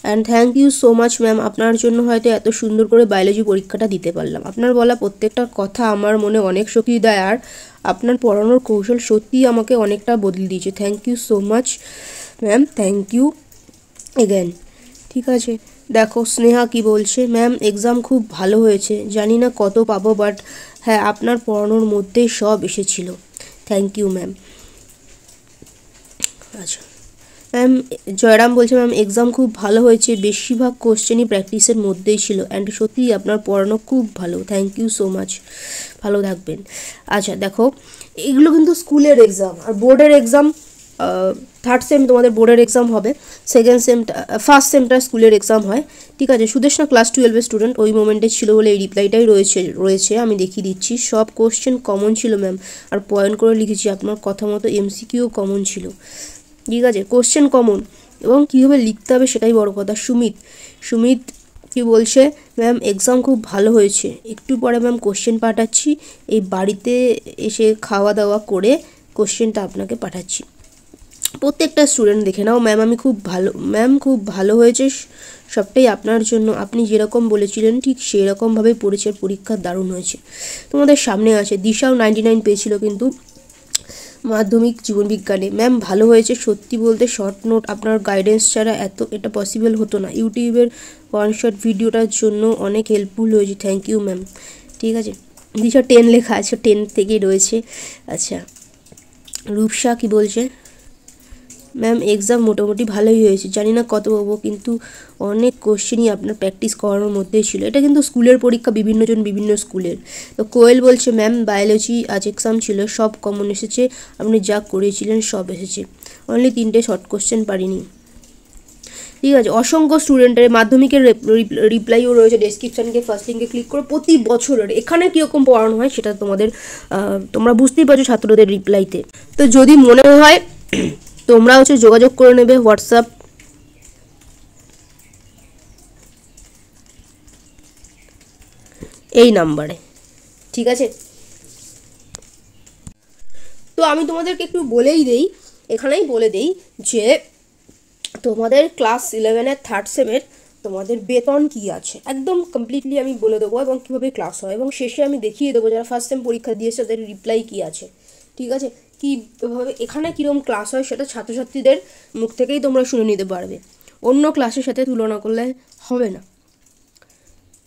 and thank you so much ma'am, আপনার জন্য হয়তো এত সুন্দর করে বায়োলজি পরীক্ষাটা দিতে পারলাম। আপনার বলা প্রত্যেকটা কথা আমার মনে অনেক শক্তি দেয়, আর আপনার পড়ানোর কৌশল সত্যিই আমাকে অনেকটা বদলে দিয়েছে। Thank you so much ma'am, thank you again. ঠিক আছে, দেখো স্নেহা কি বলছে, ম্যাম এক্সাম খুব ভালো হয়েছে, জানি না কত পাবো, বাট হ্যাঁ আপনার পড়ানোর মধ্যেই সব এসেছিল। Thank you ma'am. আচ্ছা ম্যাম, জয়রাম বলছে, ম্যাম এক্সাম খুব ভালো হয়েছে, বেশিরভাগ কোশ্চেনই প্র্যাকটিসের মধ্যেই ছিল, অ্যান্ড সত্যিই আপনার পড়ানো খুব ভালো। থ্যাংক ইউ সো মাচ, ভালো থাকবেন। আচ্ছা দেখো, এগুলো কিন্তু স্কুলের এক্সাম, আর বোর্ডের এক্সাম থার্ড সেম তোমাদের বোর্ডের এক্সাম হবে, সেকেন্ড সেমটা ফার্স্ট সেমটা স্কুলের এক্সাম হয়। ঠিক আছে, সুদেশনা ক্লাস 12-এর স্টুডেন্ট, ওই মোমেন্টে ছিল বলে এই রিপ্লাইটাই রয়েছে আমি দেখিয়ে দিচ্ছি। সব কোশ্চেন কমন ছিল ম্যাম, আর পয়েন্ট করে লিখেছি, আপনার কথা মতো MCQ কমন ছিল। ঠিক আছে, কোশ্চেন কমন, এবং কীভাবে লিখতে হবে সেটাই বড় কথা। সুমিত কি বলছে, ম্যাম এক্সাম খুব ভালো হয়েছে, একটু পরে ম্যাম কোশ্চেন পাঠাচ্ছি, এই বাড়িতে এসে খাওয়া দাওয়া করে কোশ্চেনটা আপনাকে পাঠাচ্ছি। প্রত্যেকটা স্টুডেন্ট দেখে নাও, ম্যাম আমি খুব ভালো, ম্যাম খুব ভালো হয়েছে, সবটাই আপনার জন্য, আপনি যেরকম বলেছিলেন ঠিক সেরকমভাবেই পড়েছে, পরীক্ষা দারুণ হয়েছে। তোমাদের সামনে আছে, দিশাও 99 পেয়েছিল, কিন্তু মাধ্যমিক জীবনবিজ্ঞানে ম্যাম ভালো হয়েছে, সত্যি বলতে শর্ট নোট আপনার গাইডেন্স ছাড়া এটা পসিবল হতো না। ইউটিউবের ওয়ান শট ভিডিওটার জন্য অনেক হেল্পফুল হয়েছে, থ্যাংক ইউ ম্যাম। ঠিক আছে, 10 লেখা আছে, 10 থেকেই রয়েছে। আচ্ছা, রূপসা কি বলছে? ম্যাম এক্সাম মোটামুটি ভালোই হয়েছে, জানি না কত পাবো, কিন্তু অনেক কোশ্চেনই আপনার প্র্যাকটিস করানোর মধ্যেই ছিল। এটা কিন্তু স্কুলের পরীক্ষা, বিভিন্নজন বিভিন্ন স্কুলের। তো কোয়েল বলছে ম্যাম বায়োলজি আজ এক্সাম ছিল, সব কমন এসেছে, আপনি যা করিয়েছিলেন সব এসেছে, অনলি 3টে শর্ট কোশ্চেন পারিনি। ঠিক আছে, অসংখ্য স্টুডেন্টের মাধ্যমিকের রিপ্লাইও রয়েছে ডেসক্রিপশানকে ফার্স্ট লিঙ্কে ক্লিক করে। প্রতি বছরের এখানে কীরকম পড়ানো হয় সেটা তোমরা বুঝতেই পারছো ছাত্রদের রিপ্লাইতে। তো যদি মনে হয় তোমরা যোগাযোগ করে নেবে হোয়াটসঅ্যাপ এই নাম্বারে। ঠিক আছে, তো আমি তোমাদেরকে একটু এখানেই বলে দেই যে তোমাদের ক্লাস 11-এর থার্ড সেমের তোমাদের বেতন কি আছে একদম কমপ্লিটলি আমি বলে দেবো, এবং কীভাবে ক্লাস হয়, এবং শেষে আমি দেখিয়ে দেবো যারা ফার্স্ট সেম পরীক্ষা দিয়েছে তাদের রিপ্লাই কি আছে। ঠিক আছে, কীভাবে এখানে কীরকম ক্লাস হয় সেটা ছাত্রছাত্রীদের মুখ থেকেই তোমরা শুনে নিতে পারবে, অন্য ক্লাসের সাথে তুলনা করলে হবে না।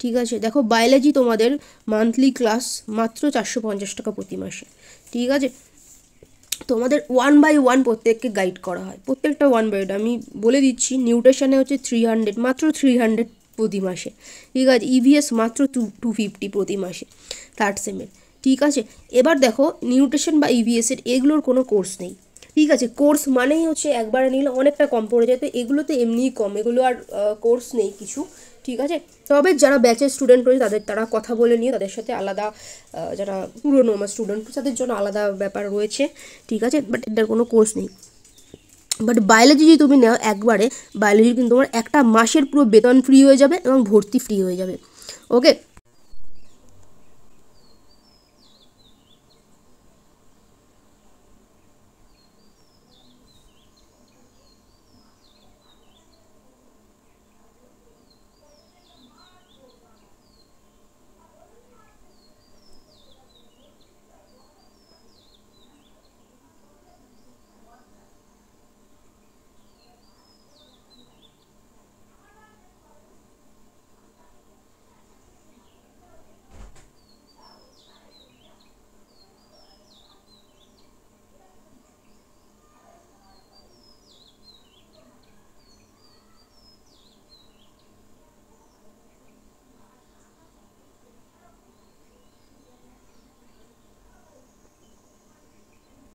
ঠিক আছে, দেখো বায়োলজি তোমাদের মান্থলি ক্লাস মাত্র 450 টাকা প্রতি মাসে। ঠিক আছে, তোমাদের 1 by 1 প্রত্যেককে গাইড করা হয়, প্রত্যেকটা 1 by 1 আমি বলে দিচ্ছি। নিউট্রিশনে হচ্ছে 300, মাত্র 300 প্রতি মাসে। ঠিক আছে, ইভিএস মাত্র 250 প্রতি মাসে থার্ড সেমের। ঠিক আছে, এবার দেখো নিউট্রিশন বা ইভিএসের এগুলোর কোনো কোর্স নেই। ঠিক আছে, কোর্স মানেই হচ্ছে একবারে নিলে অনেকটা কম পড়ে যায়, তো এগুলোতে এমনিই কম, এগুলো আর কোর্স নেই কিছু। ঠিক আছে, তবে যারা ব্যাচের স্টুডেন্ট রয়েছে তারা কথা বলে নিয়ে তাদের সাথে আলাদা, যারা পুরনো আমার স্টুডেন্ট তাদের জন্য আলাদা ব্যাপার রয়েছে। ঠিক আছে, বাট এটার কোনো কোর্স নেই। বাট বায়োলজি যদি তুমি নাও একবারে, বায়োলজি কিন্তু তোমার একটা মাসের পুরো বেতন ফ্রি হয়ে যাবে এবং ভর্তি ফ্রি হয়ে যাবে। ওকে,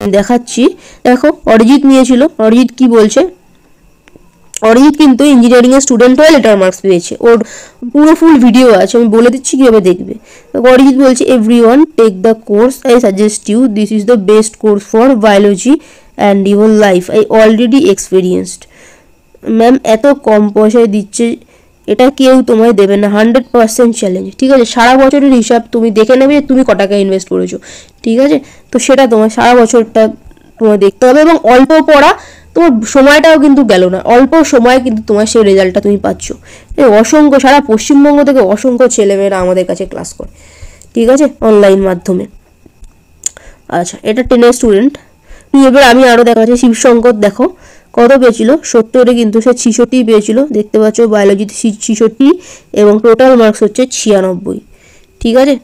দেখাচ্ছি, দেখো অরিজিৎ নিয়েছিল। অরিজিৎ কি বলছে, অরিজিৎ কিন্তু ইঞ্জিনিয়ারিংয়ের স্টুডেন্ট হয়ে লেটার মার্কস পেয়েছে, ওর পুরো ফুল ভিডিও আছে, আমি বলে দিচ্ছি কীভাবে দেখবে। অরিজিৎ বলছে everyone take the course, I suggest you, this is the best course for biology and your life, I already experienced. Ma'am এত কম পয়সায় দিচ্ছে, এটা কেউ তোমায় দেবে না, 100% চ্যালেঞ্জ। ঠিক আছে, সারা বছরের হিসাব তুমি দেখে নেবে তুমি ক টাকা ইনভেস্ট করেছো। ঠিক আছে, তো সেটা তোমার সারা বছরটা তোমার দেখতে হবে, এবং অল্প পড়া তোমার সময়টাও কিন্তু গেল না, অল্প সময়ে কিন্তু তোমার সেই রেজাল্টটা তুমি পাচ্ছ। অসংখ্য সারা পশ্চিমবঙ্গ থেকে অসংখ্য ছেলেমেয়েরা আমাদের কাছে ক্লাস করে। ঠিক আছে, অনলাইন মাধ্যমে। আচ্ছা, এটা 10-এর স্টুডেন্ট। এবার আমি আরও দেখাচ্ছি, শিবশঙ্কর দেখো কত পেয়েছিল, 70-এ কিন্তু সে 66 পেয়েছিল, দেখতে পাচ্ছ বায়োলজিতে 66 এবং টোটাল মার্কস হচ্ছে 96। ঠিক আছে,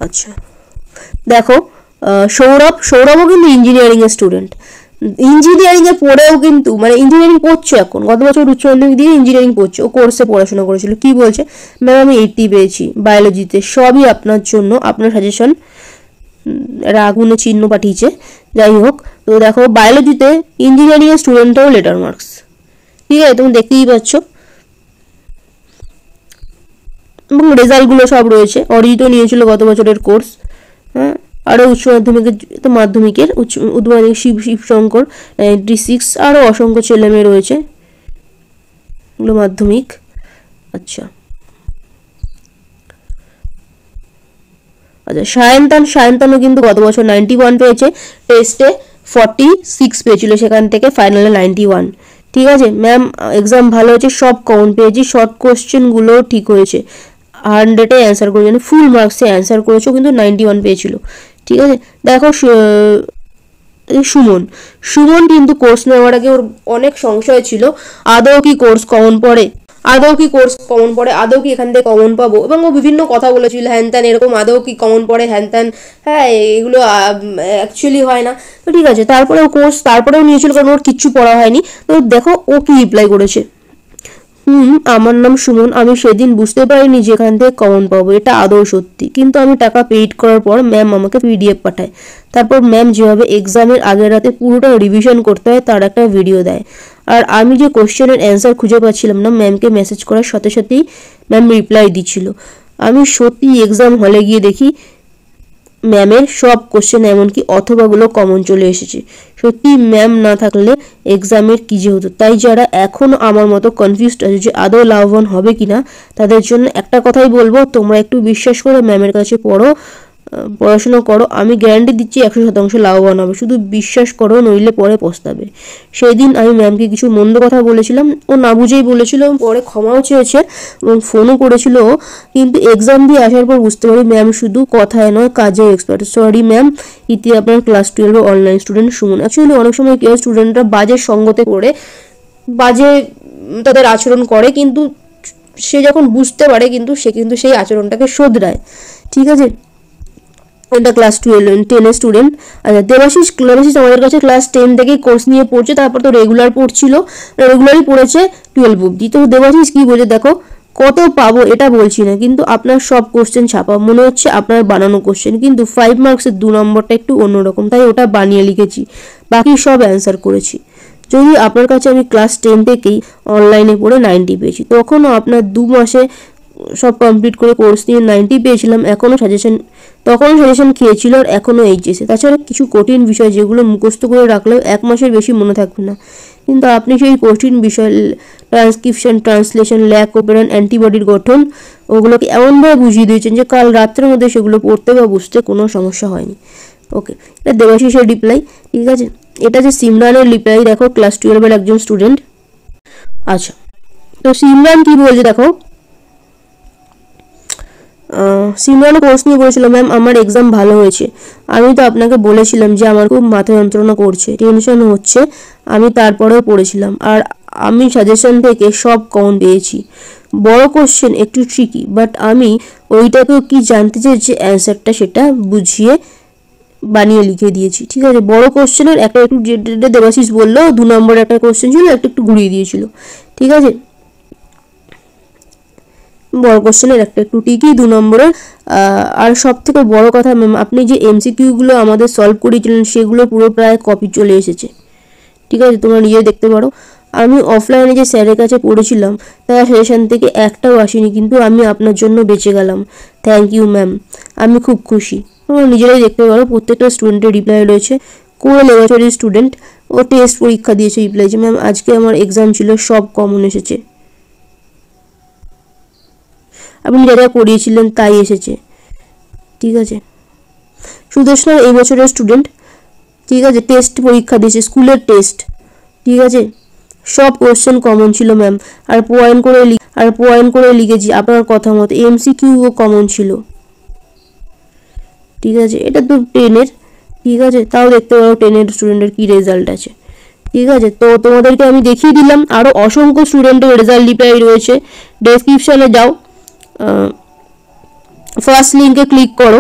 আচ্ছা দেখো সৌরভও কিন্তু ইঞ্জিনিয়ারিংয়ের স্টুডেন্ট, ইঞ্জিনিয়ারিংয়ে পড়েও কিন্তু মানে ইঞ্জিনিয়ারিং পড়ছো এখন, গত বছর উচ্চ মাধ্যমিক দিয়ে ইঞ্জিনিয়ারিং পড়ছো, ও কোর্সে পড়াশোনা করেছিল। কি বলছে, ম্যাম আমি 80 পেয়েছি বায়োলজিতে, সবই আপনার জন্য, আপনার সাজেশন, আগুনে চিহ্ন পাঠিয়েছে। যাই হোক, তো দেখো বায়োলজিতে ইঞ্জিনিয়ারিংয়ের স্টুডেন্টও লেটার মার্কস। ঠিক আছে, তুমি দেখতেই পাচ্ছ, এবং রেজাল্টগুলো সব রয়েছে। অরিজিৎও নিয়েছিল গত বছরের কোর্স। হ্যাঁ, আরও উচ্চ মাধ্যমিকের তো মাধ্যমিকের উচ্চ মাধ্যমিক শিবশঙ্কর 96, আরও অসংখ্য ছেলেমেয়ে রয়েছে এগুলো মাধ্যমিক। আচ্ছা আচ্ছা, সায়ন্তানও কিন্তু গত বছর 91 পেয়েছে, টেস্টে 46 পেয়েছিল, সেখান থেকে ফাইনালে 91। ঠিক আছে ম্যাম, এক্সাম ভালো হয়েছে, সব কমন পেয়েছি, শর্ট কোশ্চেনগুলো ঠিক হয়েছে, 100-এ অ্যান্সার করেছে, মানে ফুল মার্কসে অ্যান্সার করেছে, কিন্তু 91 পেয়েছিল। ঠিক আছে, দেখো সুমন কিন্তু কোর্স নেওয়ার আগে ওর অনেক সংশয় ছিল, আদৌ কি কোর্স কমন পড়ে, আদৌ কি এখান থেকে কমন পাবো, এবং ও বিভিন্ন কথা বলেছিল হ্যান ত্যান, এরকম আদৌ কি কমন পড়ে হ্যান ত্যান, হ্যাঁ এগুলো অ্যাকচুয়ালি হয় না। তো ঠিক আছে, তারপরেও নিয়েছিল, কারণ ওর কিচ্ছু পড়া হয়নি। তো দেখো ও কি রিপ্লাই করেছে, আমার নাম সুমন, আমি সেদিন বুঝতে পারিনি যেখান থেকে কমন পাবো, এটা আদৌ সত্যি, কিন্তু আমি টাকা পেইড করার পর ম্যাম আমাকে PDF পাঠায়, তারপর ম্যাম যেভাবে এক্সামের আগের রাতে পুরোটা রিভিশন করতে হয় তার একটা ভিডিও দেয়, আর আমি যে কোশ্চেনের অ্যান্সার খুঁজে পাচ্ছিলাম না, ম্যামকে মেসেজ করার সাথে সাথেই ম্যাম রিপ্লাই দিচ্ছিল। আমি সত্যি এক্সাম হলে গিয়ে দেখি ম্যামের সব কোশ্চেন এমনকি অথবাগুলো কমন চলে এসেছে। সত্যি ম্যাম না থাকলে এক্সামের কী যে হতো। তাই যারা এখনও আমার মতো কনফিউজড আছে যে আদৌ লাভবান হবে কিনা, তাদের জন্য একটা কথাই বলবো, তোমরা একটু বিশ্বাস করে ম্যামের কাছে পড়াশোনা করো, আমি গ্যারান্টি দিচ্ছি 100% লাভবান হবে, শুধু বিশ্বাস করো, নইলে পরে পস্তাবে। সেই দিন আমি ম্যামকে কিছু মন্দ কথা বলেছিলাম, ও না বুঝেই বলেছিল, পরে ক্ষমাও চেয়েছে এবং ফোনও করেছিল, কিন্তু এক্সাম দিয়ে আসার পর বুঝতে পারি ম্যাম শুধু কথায় নয় কাজে এক্সপার্ট। সরি ম্যাম, ইতি আপনার class 12 online student Suman. Actually অনেক সময় কেউ স্টুডেন্টরা বাজে সঙ্গতে পড়ে বাজে তাদের আচরণ করে, কিন্তু সে যখন বুঝতে পারে কিন্তু সে সেই আচরণটাকে শোধরায়। ঠিক আছে, এটা ক্লাস 10-এর স্টুডেন্ট। আচ্ছা, দেবাশিস আমাদের কাছে ক্লাস 10 থেকেই কোর্স নিয়ে পড়ছে, তারপর তো রেগুলারই পড়েছে 12 অব্দি। তো দেবাশিস কি বলে দেখো, কত পাবো এটা বলছি না, কিন্তু আপনার সব কোশ্চেন ছাপা, মনে হচ্ছে আপনার বানানো কোশ্চেন, কিন্তু 5 মার্কসের 2 নম্বরটা একটু অন্যরকম, তাই ওটা বানিয়ে লিখেছি, বাকি সব অ্যান্সার করেছি। যদি আপনার কাছে আমি ক্লাস 10 থেকেই অনলাইনে পড়ে 90 পেয়েছি, তখনও আপনার 2 মাসে সব কমপ্লিট করে কোর্স নিয়ে 90 পেয়েছিলাম, তখনও সাজেশন খেয়েছিল, আর এখনও এইচএসে। তাছাড়া কিছু কঠিন বিষয় যেগুলো মুখস্থ করে রাখলেও 1 মাসের বেশি মনে থাকবে না, কিন্তু আপনি সেই কঠিন বিষয় ট্রান্সক্রিপশন, ট্রান্সলেশন, ল্যাক অপারেন্ট, অ্যান্টিবডির গঠন, ওগুলোকে এমনভাবে বুঝিয়ে দিয়েছেন যে কাল রাত্রের মধ্যে সেগুলো পড়তে বা বুঝতে কোনো সমস্যা হয়নি। ওকে, এটা দেবাশিসের রিপ্লাই। ঠিক আছে, এটা যে সিমরানের রিপ্লাই, দেখো ক্লাস 12-এর একজন স্টুডেন্ট। আচ্ছা, তো সিমরান কি বলছে দেখো, সিমরানও কোর্স নিয়ে বলেছিল, ম্যাম আমার এক্সাম ভালো হয়েছে, আমি তো আপনাকে বলেছিলাম যে আমার খুব মাথা যন্ত্রণা করছে, টেনশন হচ্ছে, আমি তারপরেও পড়েছিলাম, আর আমি সাজেশন থেকে সব কমন পেয়েছি। বড় কোশ্চেন একটু ট্রিকি, বাট আমি ওইটাকেও কি জানতে চেয়েছি অ্যান্সারটা, সেটা বুঝিয়ে বানিয়ে লিখে দিয়েছি। ঠিক আছে, বড় কোশ্চেনের একটা একটু যেটা দেবাশিস বললো 2 নম্বরের একটা কোশ্চেন ছিল, একটু ঘুরিয়ে দিয়েছিল। ঠিক আছে, বড় কোশ্চেনের একটা একটু টিকি 2 নম্বরের। আর সব থেকে বড় কথা ম্যাম, আপনি যে MCQগুলো আমাদের সলভ করিয়েছিলেন সেগুলো পুরো প্রায় কপি চলে এসেছে। ঠিক আছে, তোমরা নিজে দেখতে পারো। আমি অফলাইনে যে স্যারের কাছে পড়েছিলাম তার সাজেশন থেকে একটাও আসেনি, কিন্তু আমি আপনার জন্য বেঁচে গেলাম, থ্যাংক ইউ ম্যাম, আমি খুব খুশি। তোমরা নিজেরাই দেখতে পারো, প্রত্যেকটা স্টুডেন্টের রিপ্লাই রয়েছে। কোয়েল এবছরের স্টুডেন্ট, ও টেস্ট পরীক্ষা দিয়েছে, রিপ্লাই যে ম্যাম আজকে আমার এক্সাম ছিল, সব কমন এসেছে, আপনি যা করিয়েছিলেন তাই এসেছে। ঠিক আছে, সুদেশনা এই বছরের স্টুডেন্ট। ঠিক আছে, টেস্ট পরীক্ষা দিয়েছে, স্কুলের টেস্ট। ঠিক আছে, সব কোশ্চেন কমন ছিল ম্যাম, আর পয়েন্ট করে লিখেছি আপনার কথা মতো, MCQও কমন ছিল। ঠিক আছে, এটা তো 10-এর। ঠিক আছে, তাও দেখতে পারো 10-এর স্টুডেন্টের কি রেজাল্ট আছে। ঠিক আছে, তো তোমাদেরকে আমি দেখিয়ে দিলাম, আরও অসংখ্য স্টুডেন্টের রেজাল্ট রিপ্লাই রয়েছে। ডেসক্রিপশনে যাও, ফার্স্ট লিঙ্কে ক্লিক করো।